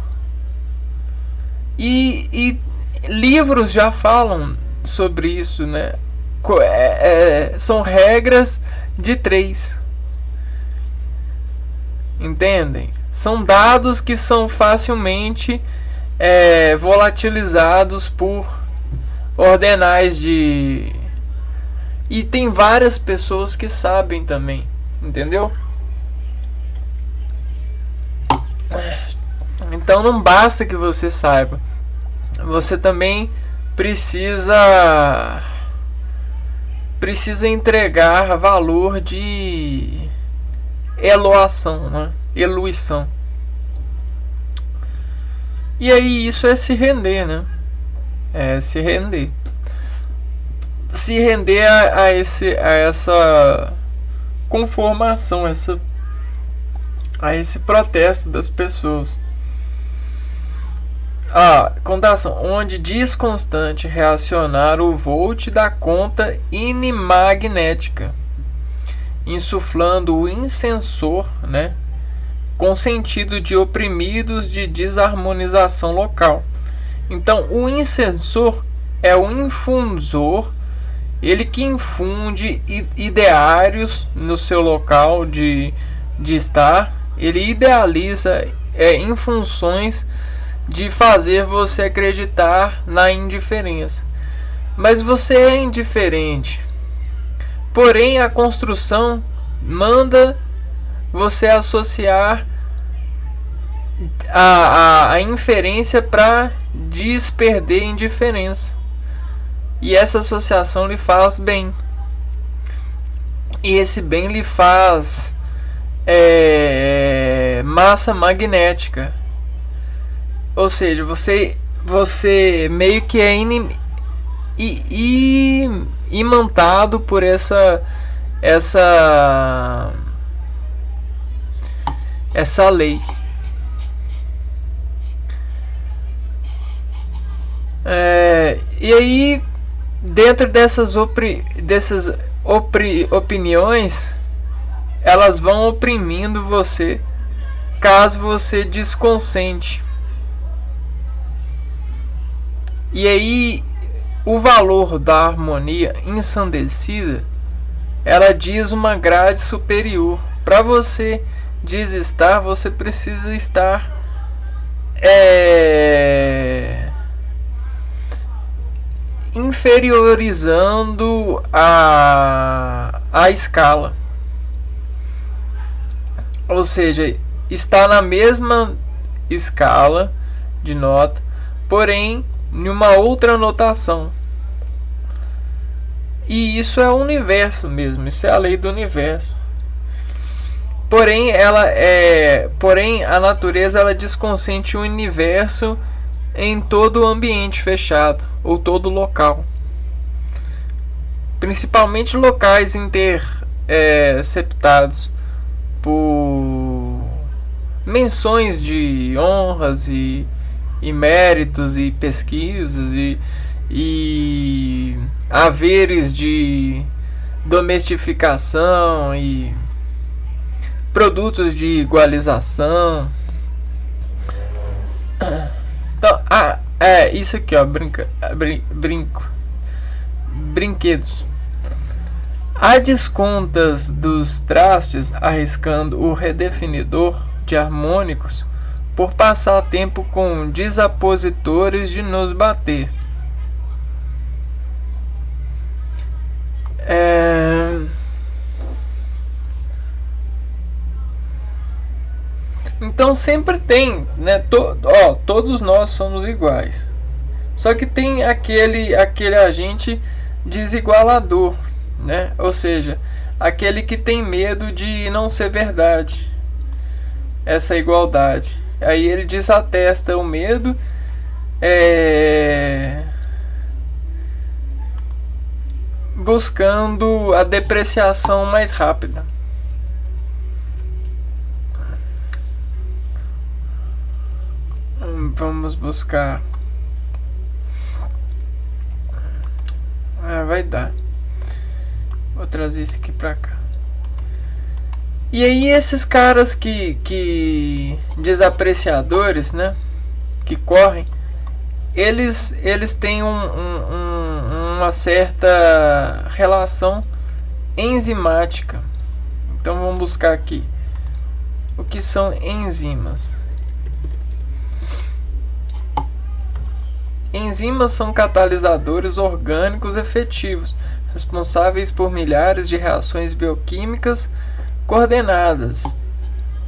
E livros já falam sobre isso, né? São regras de 3. Entendem? São dados que são facilmente volatilizados por ordenais de... E tem várias pessoas que sabem também, entendeu? Então não basta que você saiba, você também precisa entregar valor de eluação, né? Eluição. E aí isso é se render, né? Se render a essa conformação, a esse protesto das pessoas. Contação, onde diz constante reacionar o volt da conta inimagnética, insuflando o insensor, né, com sentido de oprimidos de desarmonização local. Então, o insensor é o infusor, ele que infunde ideários no seu local de estar, ele idealiza em funções de fazer você acreditar na indiferença. Mas você é indiferente. Porém, a construção manda você associar a inferência para desperder indiferença. E essa associação lhe faz bem. E esse bem lhe faz massa magnética. Ou seja, você meio que é imantado por essa lei. E aí, dentro dessas opiniões, elas vão oprimindo você caso você desconsente. E aí, o valor da harmonia ensandecida, ela diz uma grade superior. Para você desestar, você precisa estar inferiorizando a escala. Ou seja, está na mesma escala de nota, porém em uma outra notação. E isso é o universo mesmo, isso é a lei do universo. Porém, porém a natureza ela desconsente o universo em todo o ambiente fechado ou todo local, principalmente locais interceptados por menções de honras e méritos e pesquisas e haveres de domesticação e produtos de igualização. Então, isso aqui, ó, brinquedos. Há descontas dos trastes arriscando o redefinidor de harmônicos por passar tempo com desapositores de nos bater. Então sempre tem, né? Todos nós somos iguais. Só que tem aquele agente desigualador, né? Ou seja, aquele que tem medo de não ser verdade essa igualdade. Aí ele desatesta o medo, buscando a depreciação mais rápida. Vamos buscar. Vai dar. Vou trazer esse aqui pra cá. E aí esses caras que desapreciadores, né, que correm, eles têm uma certa relação enzimática. Então vamos buscar aqui o que são enzimas. Enzimas são catalisadores orgânicos efetivos, responsáveis por milhares de reações bioquímicas coordenadas,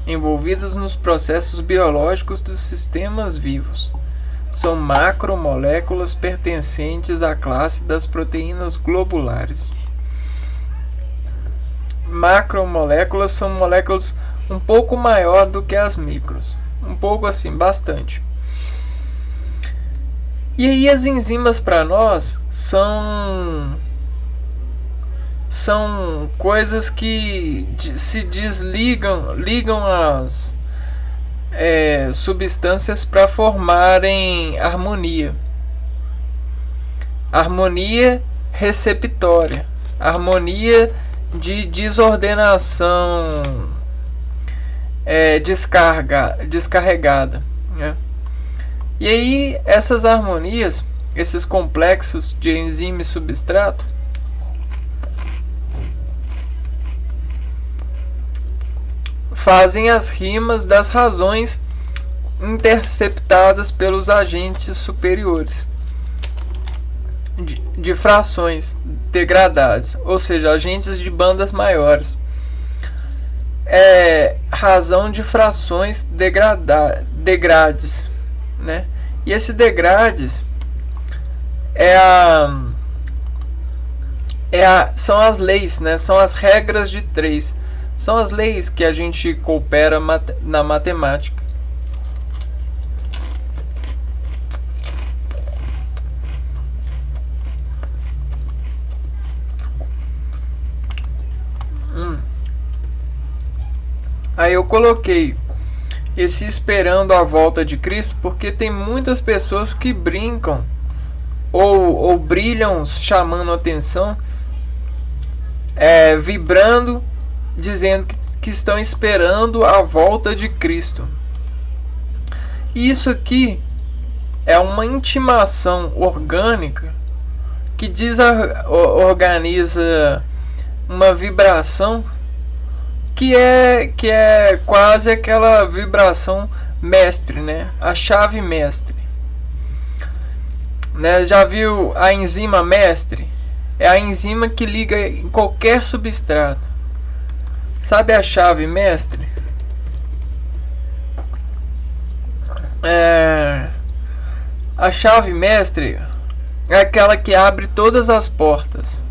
envolvidas nos processos biológicos dos sistemas vivos. São macromoléculas pertencentes à classe das proteínas globulares. Macromoléculas são moléculas um pouco maior do que as micros. Um pouco assim, bastante. E aí as enzimas para nós são coisas que se ligam as substâncias para formarem harmonia. Harmonia receptória, harmonia de desordenação descarregada, né? E aí essas harmonias, esses complexos de enzima e substrato, fazem as rimas das razões interceptadas pelos agentes superiores de frações degradadas, ou seja, agentes de bandas maiores. Razão de frações degrades, né? E esse degrades são as leis, né? São as regras de 3. São as leis que a gente coopera na matemática. Aí eu coloquei esse esperando a volta de Cristo, porque tem muitas pessoas que brincam ou brilham chamando atenção, vibrando, dizendo que estão esperando a volta de Cristo. Isso aqui é uma intimação orgânica que desorganiza uma vibração que é quase aquela vibração mestre, né? A chave mestre, né? Já viu a enzima mestre? É a enzima que liga em qualquer substrato. Sabe a chave mestre? A chave mestre é aquela que abre todas as portas.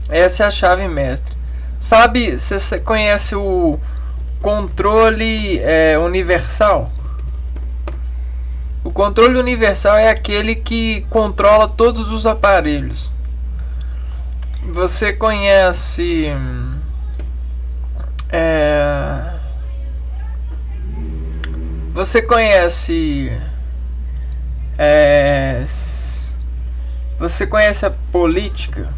Essa é a chave mestre. Sabe, você conhece o controle universal? O O controle universal é aquele que controla todos os aparelhos. Você conhece você conhece você conhece a política?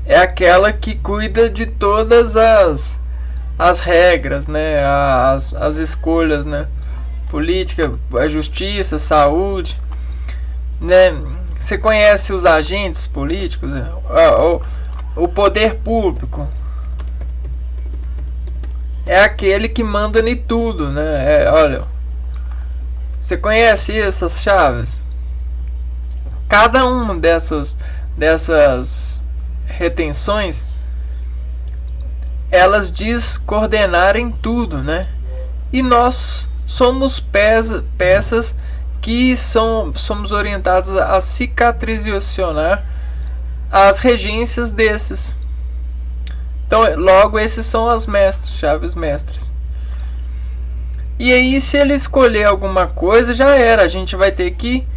É aquela que cuida de todas as regras, né? As escolhas, né? Política, a justiça, saúde, né? Você conhece os agentes políticos? O poder público é aquele que manda em tudo, né? Olha, você conhece essas chaves? Cada uma dessas retenções, elas diz coordenarem tudo, né? E nós somos peças que somos orientados a cicatrizacionar as regências desses. Então, logo, esses são as chaves mestras. E aí, se ele escolher alguma coisa, já era. A gente vai ter que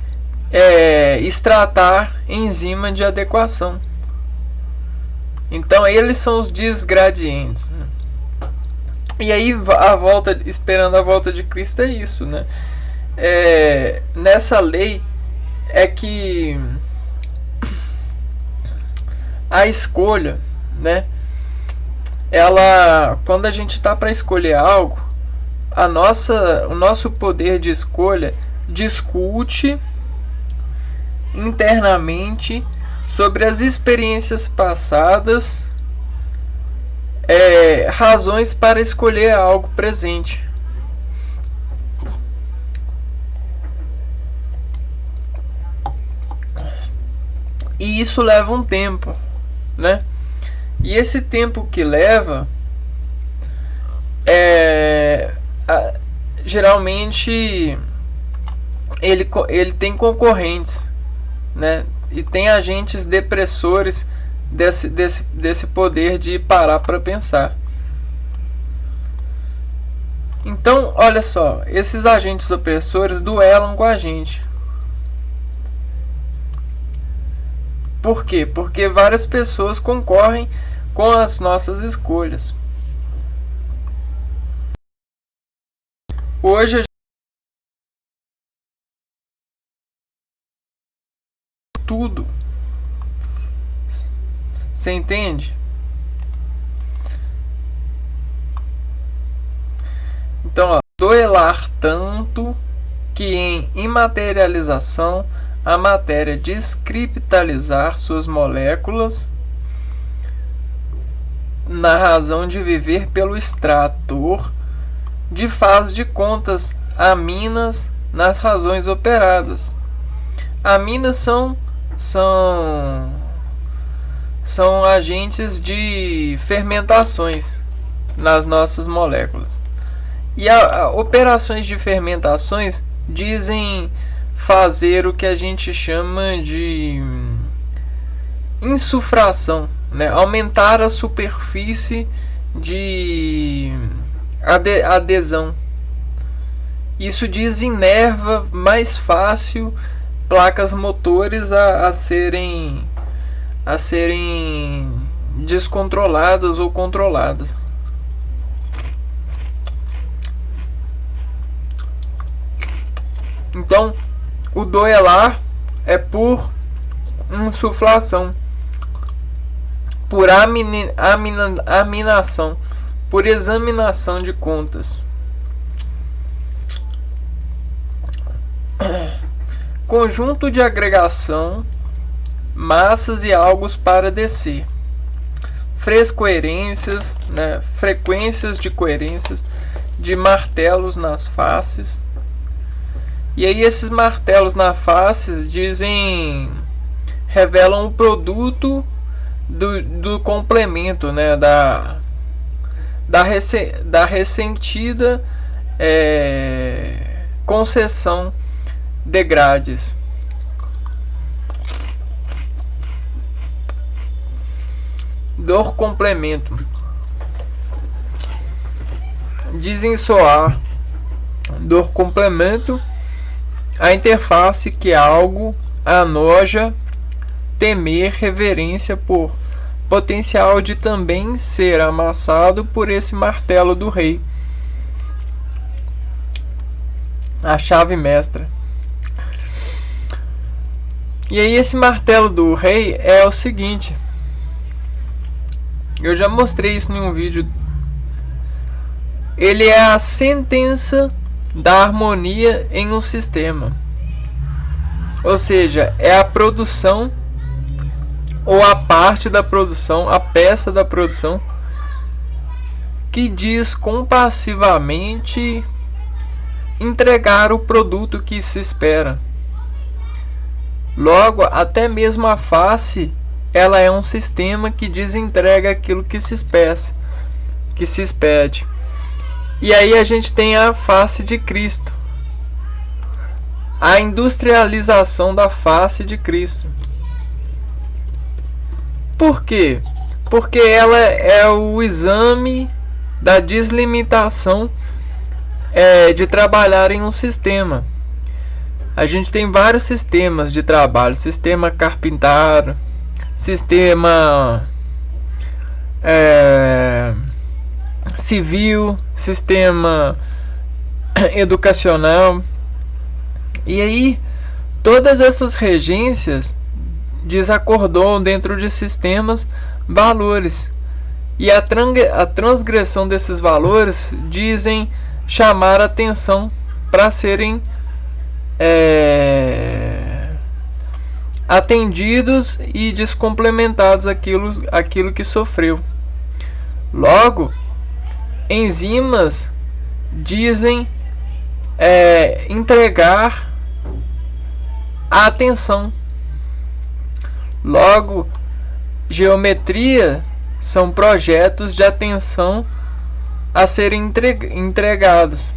extratar enzima de adequação. Então, eles são os desgradientes. E aí, esperando a volta de Cristo é isso, né? Nessa lei é que a escolha, né? Quando a gente está para escolher algo, o nosso poder de escolha discute internamente sobre as experiências passadas, razões para escolher algo presente. E isso leva um tempo, né? E esse tempo que leva geralmente ele tem concorrentes, né? E tem agentes depressores desse poder de parar para pensar. Então, olha só, esses agentes opressores duelam com a gente. Por quê? Porque várias pessoas concorrem com as nossas escolhas. Hoje a gente tudo. Você entende? Então, duelar tanto que em imaterialização a matéria descriptalizar suas moléculas na razão de viver pelo extrator de faz de contas aminas nas razões operadas. Aminas são agentes de fermentações nas nossas moléculas. E operações de fermentações dizem fazer o que a gente chama de insufração, né? Aumentar a superfície de adesão. Isso desinerva mais fácil placas motores a serem descontroladas ou controladas. Então, o duelar é por insuflação, por aminação, por examinação de contas. Conjunto de agregação, massas e algos para descer. Coerências, né? Frequências de coerências de martelos nas faces. E aí esses martelos na face revelam o produto do complemento, né, da ressentida concessão de grades. Do complemento. Dizem soar do complemento, a interface que algo anoja, temer, reverência por potencial de também ser amassado por esse martelo do rei. A chave mestra. E aí esse martelo do rei é o seguinte. Eu já mostrei isso em um vídeo. Ele é a sentença da harmonia em um sistema. Ou seja, é a produção ou a parte da produção, a peça da produção que diz compassivamente entregar o produto que se espera. Logo, até mesmo a face, ela é um sistema que desentrega aquilo que se espera, que se expede. E aí a gente tem a face de Cristo, a industrialização da face de Cristo. Por quê? Porque ela é o exame da deslimitação de trabalhar em um sistema. A gente tem vários sistemas de trabalho: sistema carpinteiro, sistema civil, sistema educacional. E aí todas essas regências desacordam dentro de sistemas valores, e a transgressão desses valores dizem chamar atenção para serem atendidos e descomplementados aquilo que sofreu. Logo, enzimas dizem entregar a atenção. Logo, geometria são projetos de atenção a serem entregados.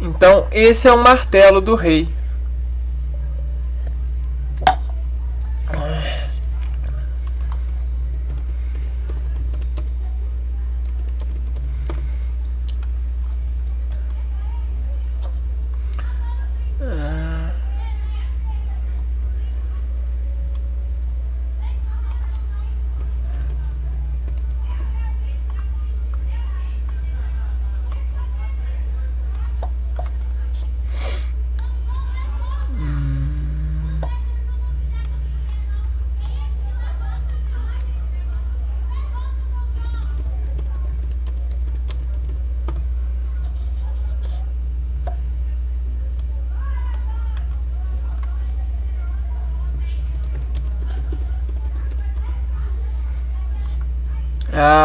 Então, esse é o martelo do rei.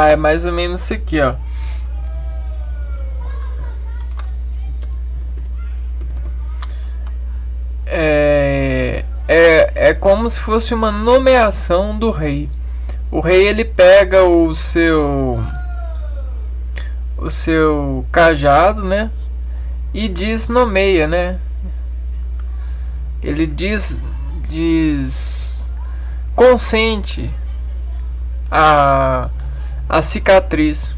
É mais ou menos isso aqui, ó. É como se fosse uma nomeação do rei. O rei, ele pega o seu cajado, né? E nomeia, né? Ele diz consente a cicatriz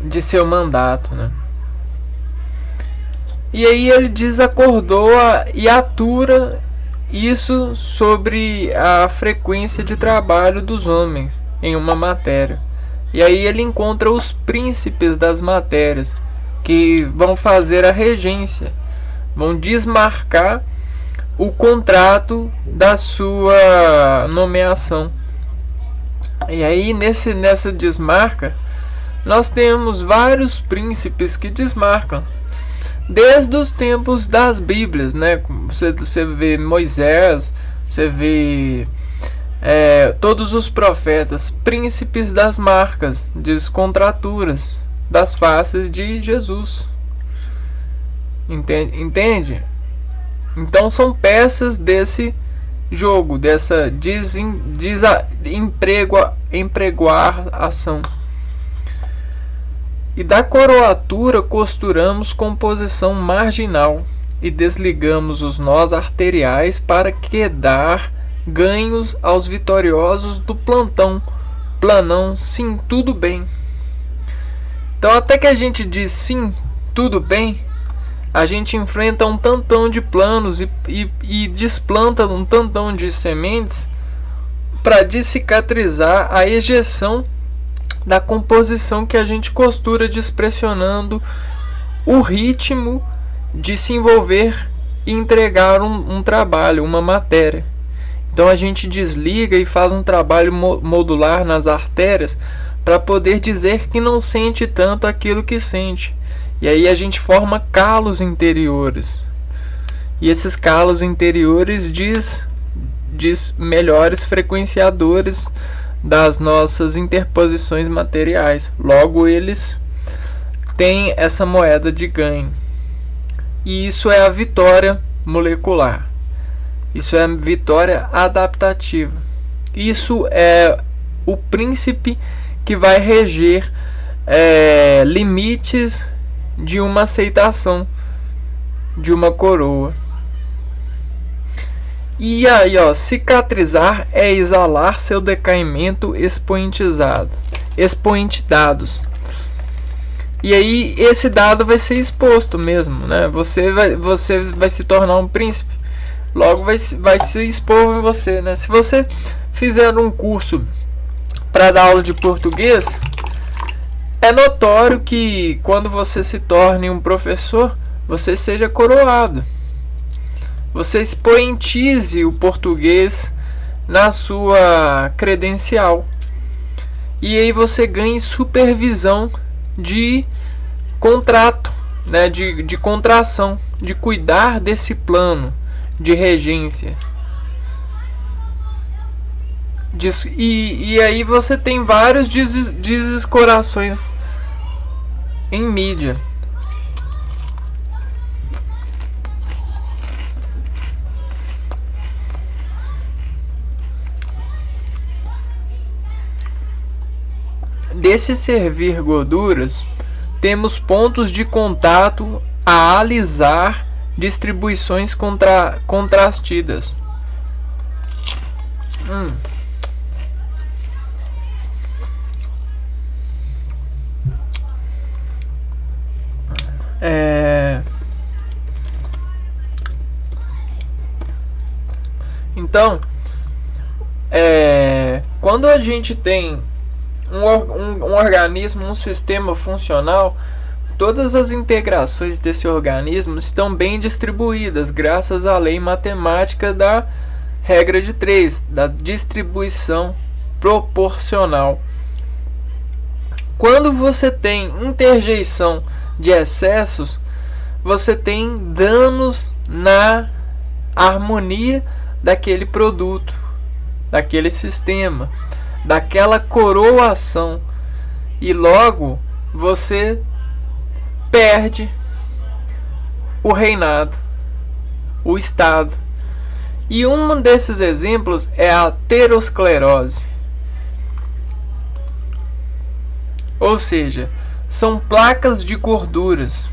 de seu mandato, né? E aí ele desacordou e atura isso sobre a frequência de trabalho dos homens em uma matéria. E aí ele encontra os príncipes das matérias que vão fazer a regência, vão desmarcar o contrato da sua nomeação. E aí nessa desmarca nós temos vários príncipes que desmarcam desde os tempos das Bíblias, né? Você vê Moisés, você vê todos os profetas, príncipes das marcas, descontraturas das faces de Jesus. Entende? Então são peças desse jogo, dessa empregoar ação. E da coroatura costuramos com posição marginal e desligamos os nós arteriais para dar ganhos aos vitoriosos do planão, sim, tudo bem. Então, até que a gente diz sim, tudo bem, a gente enfrenta um tantão de planos e desplanta um tantão de sementes para descicatrizar a ejeção da composição que a gente costura, despressionando o ritmo de se envolver e entregar um trabalho, uma matéria. Então a gente desliga e faz um trabalho modular nas artérias para poder dizer que não sente tanto aquilo que sente. E aí a gente forma calos interiores. E esses calos interiores diz melhores frequenciadores das nossas interposições materiais. Logo, eles têm essa moeda de ganho. E isso é a vitória molecular. Isso é a vitória adaptativa. Isso é o príncipe que vai reger limites de uma aceitação de uma coroa. E aí, cicatrizar é exalar seu decaimento expoentidados. E aí esse dado vai ser exposto mesmo, né? Você vai se tornar um príncipe. Logo vai se expor em você, né? Se você fizer um curso para dar aula de português, é notório que quando você se torne um professor, você seja coroado. Você expoentize o português na sua credencial. E aí você ganhe supervisão de contrato, né, de contração, de cuidar desse plano de regência. E aí você tem vários desescorações em mídia. Desse servir gorduras, temos pontos de contato a alisar distribuições contrastidas. Então, quando a gente tem um organismo, um sistema funcional, todas as integrações desse organismo estão bem distribuídas graças à lei matemática da regra de 3, da distribuição proporcional. Quando você tem interjeição de excessos, você tem danos na harmonia daquele produto, daquele sistema, daquela coroação, e logo você perde o reinado, o estado. E um desses exemplos é a aterosclerose. Ou seja, são placas de gorduras.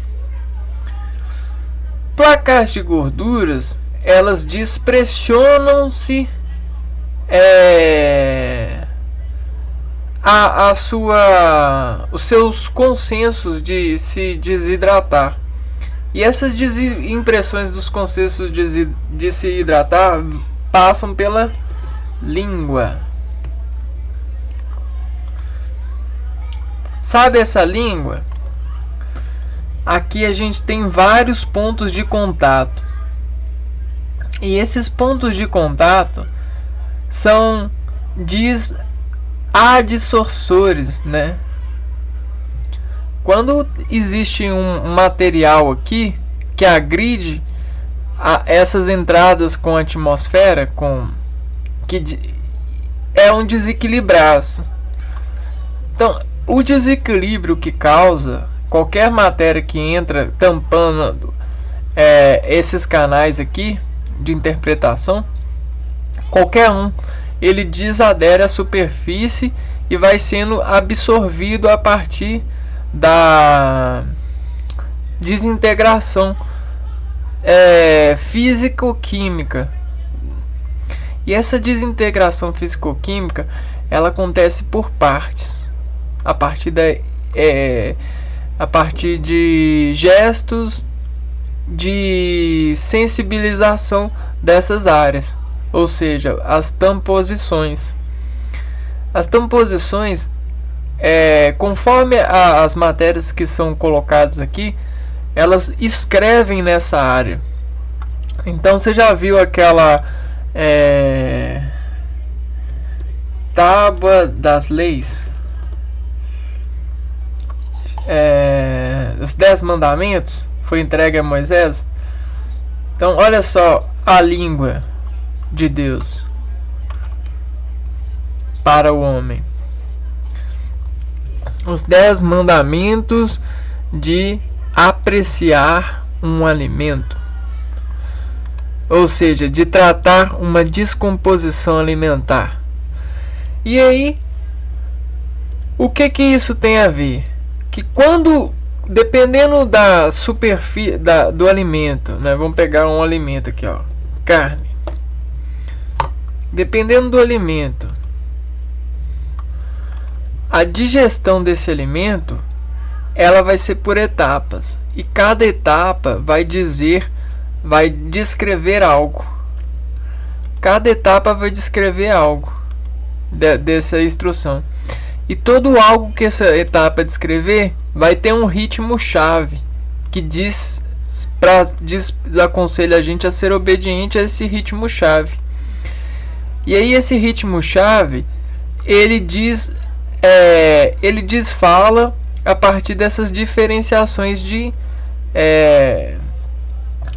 Placas de gorduras, elas despressionam-se os seus consensos de se desidratar. E essas impressões dos consensos de se hidratar passam pela língua. Sabe essa língua? Aqui a gente tem vários pontos de contato. E esses pontos de contato são adsorçores, né? Quando existe um material aqui que agride essas entradas com a atmosfera, é um desequilibraço. Então, o desequilíbrio que causa qualquer matéria que entra tampando esses canais aqui de interpretação, qualquer um, ele desadere à superfície e vai sendo absorvido a partir da desintegração físico-química. E essa desintegração físico-química, ela acontece por partes, a partir de gestos de sensibilização dessas áreas, ou seja, as tamposições. As tamposições, conforme as matérias que são colocadas aqui, elas escrevem nessa área. Então você já viu aquela tábua das leis, os 10 mandamentos foi entregue a Moisés? Então olha só a língua de Deus para o homem. Os 10 mandamentos de apreciar um alimento, ou seja, de tratar uma descomposição alimentar. E aí, o que isso tem a ver? Que quando, dependendo da superfície do alimento, né, vamos pegar um alimento aqui, ó, carne. Dependendo do alimento, a digestão desse alimento, ela vai ser por etapas, e cada etapa vai descrever algo. Cada etapa vai descrever algo dessa instrução. E todo algo que essa etapa descrever vai ter um ritmo chave que desaconselha a gente a ser obediente a esse ritmo chave. E aí esse ritmo chave, ele fala a partir dessas diferenciações de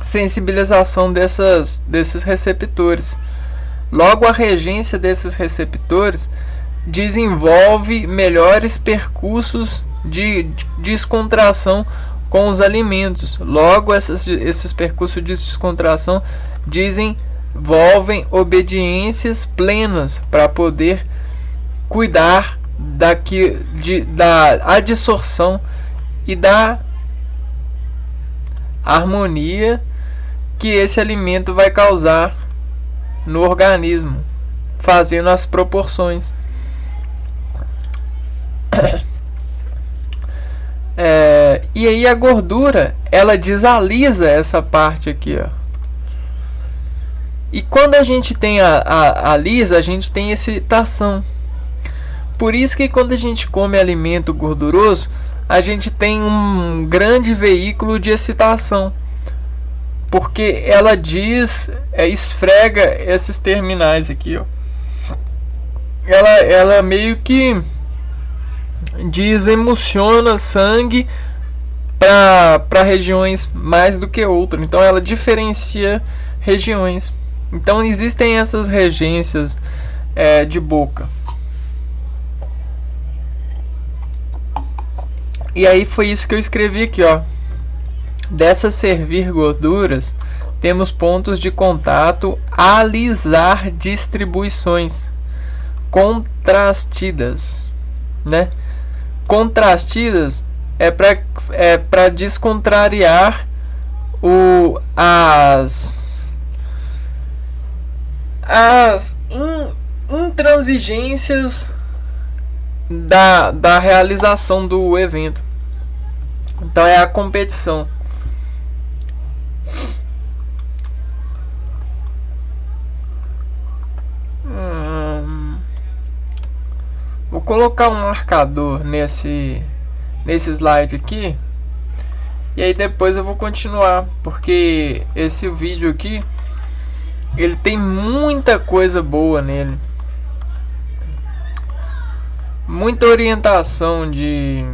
sensibilização desses receptores. Logo, a regência desses receptores desenvolve melhores percursos de descontração com os alimentos. Logo, esses percursos de descontração desenvolvem obediências plenas para poder cuidar da adsorção e da harmonia que esse alimento vai causar no organismo, fazendo as proporções. E aí a gordura, ela desalisa essa parte aqui, ó. E quando a gente tem a lisa, a gente tem excitação. Por isso que quando a gente come alimento gorduroso, a gente tem um grande veículo de excitação, porque ela esfrega esses terminais aqui, ó. Ela meio que emociona sangue para regiões mais do que outras. Então ela diferencia regiões. Então existem essas regências de boca. E aí foi isso que eu escrevi aqui, ó. Dessas servir gorduras, temos pontos de contato a alisar distribuições contrastidas, né? Contrastidas é para descontrariar as intransigências da realização do evento. Então é a competição. Vou colocar um marcador nesse slide aqui. E aí depois eu vou continuar, porque esse vídeo aqui, ele tem muita coisa boa nele. Muita orientação de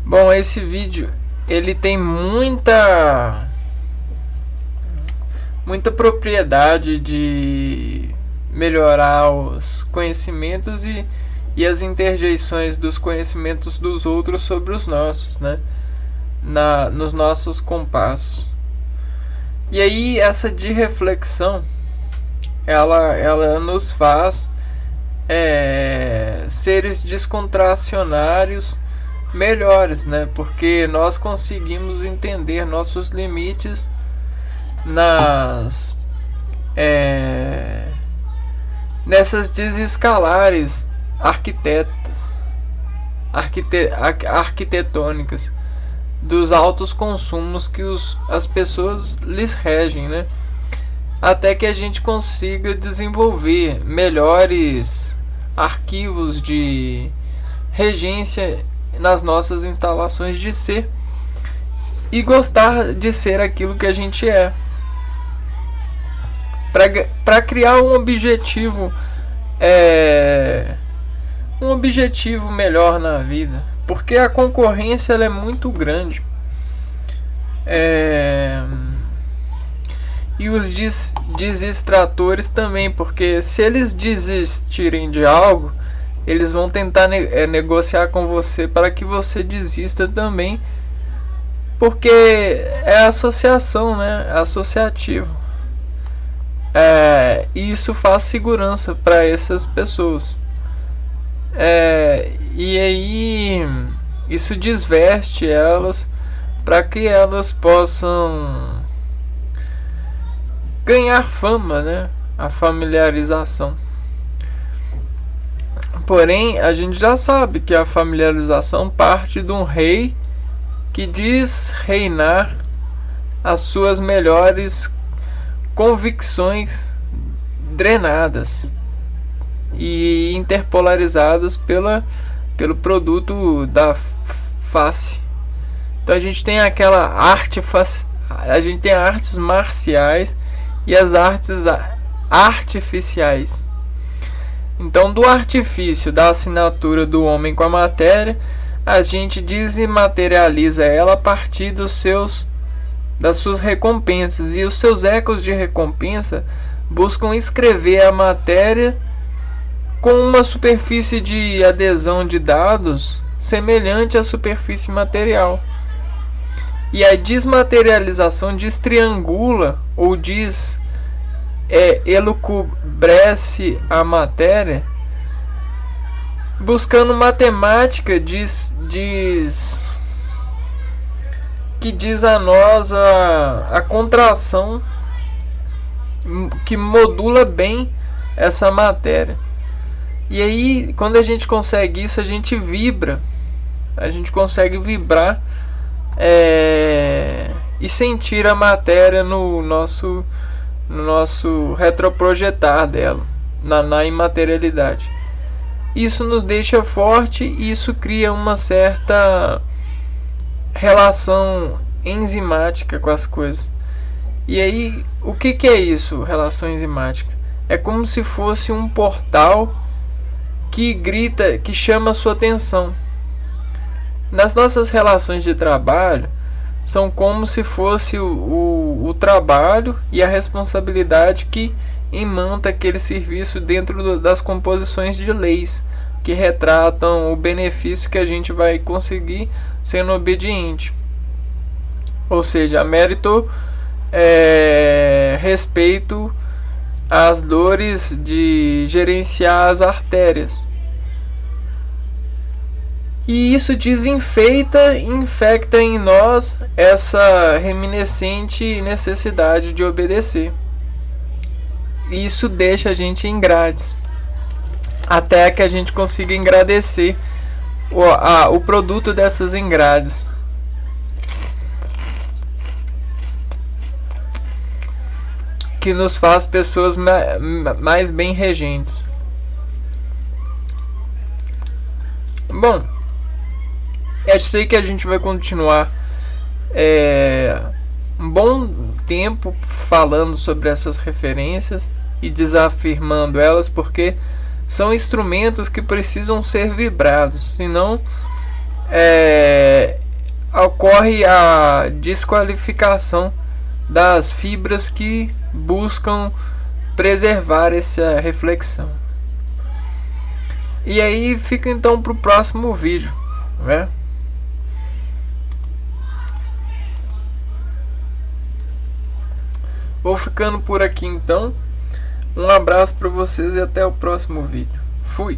Bom, esse vídeo ele tem muita propriedade de melhorar os conhecimentos e as interjeições dos conhecimentos dos outros sobre os nossos, né? Nos nossos compassos. E aí essa de reflexão, ela nos faz seres descontracionários melhores, né? Porque nós conseguimos entender nossos limites nessas desescalares arquitetônicas dos altos consumos que as pessoas lhes regem, né? Até que a gente consiga desenvolver melhores arquivos de regência nas nossas instalações de ser e gostar de ser aquilo que a gente é, para criar um objetivo melhor na vida, porque a concorrência ela é muito grande, e os desistratores também, porque se eles desistirem de algo, eles vão tentar negociar com você para que você desista também, porque é associação, né? É associativo. E isso faz segurança para essas pessoas. E aí isso desveste elas para que elas possam ganhar fama, né? A familiarização. Porém, a gente já sabe que a familiarização parte de um rei que diz reinar as suas melhores convicções drenadas e interpolarizadas pelo produto da face. Então a gente tem aquela arte, a gente tem artes marciais e as artes artificiais. Então, do artifício da assinatura do homem com a matéria, a gente desmaterializa ela a partir das suas recompensas, e os seus ecos de recompensa buscam escrever a matéria com uma superfície de adesão de dados semelhante à superfície material. E a desmaterialização destriangula ou elucubrece a matéria, buscando matemática que diz a nós a contração que modula bem essa matéria. E aí, quando a gente consegue isso, a gente vibra, a gente consegue vibrar e sentir a matéria no nosso retroprojetar dela, na imaterialidade. Isso nos deixa forte e isso cria uma certa relação enzimática com as coisas. E aí, o que é isso, relação enzimática? É como se fosse um portal que grita, que chama a sua atenção. Nas nossas relações de trabalho, são como se fosse o trabalho e a responsabilidade que imanta aquele serviço dentro das composições de leis que retratam o benefício que a gente vai conseguir sendo obediente. Ou seja, mérito, respeito às dores de gerenciar as artérias. E isso desinfeita e infecta em nós essa reminiscente necessidade de obedecer. E isso deixa a gente em grades, até que a gente consiga engrandecer o produto dessas engrades. Que nos faz pessoas mais bem regentes. Bom, eu sei que a gente vai continuar um bom tempo falando sobre essas referências e desafirmando elas, porque são instrumentos que precisam ser vibrados, senão ocorre a desqualificação das fibras que buscam preservar essa reflexão. E aí fica então para o próximo vídeo, né? Vou ficando por aqui então. Um abraço para vocês e até o próximo vídeo. Fui!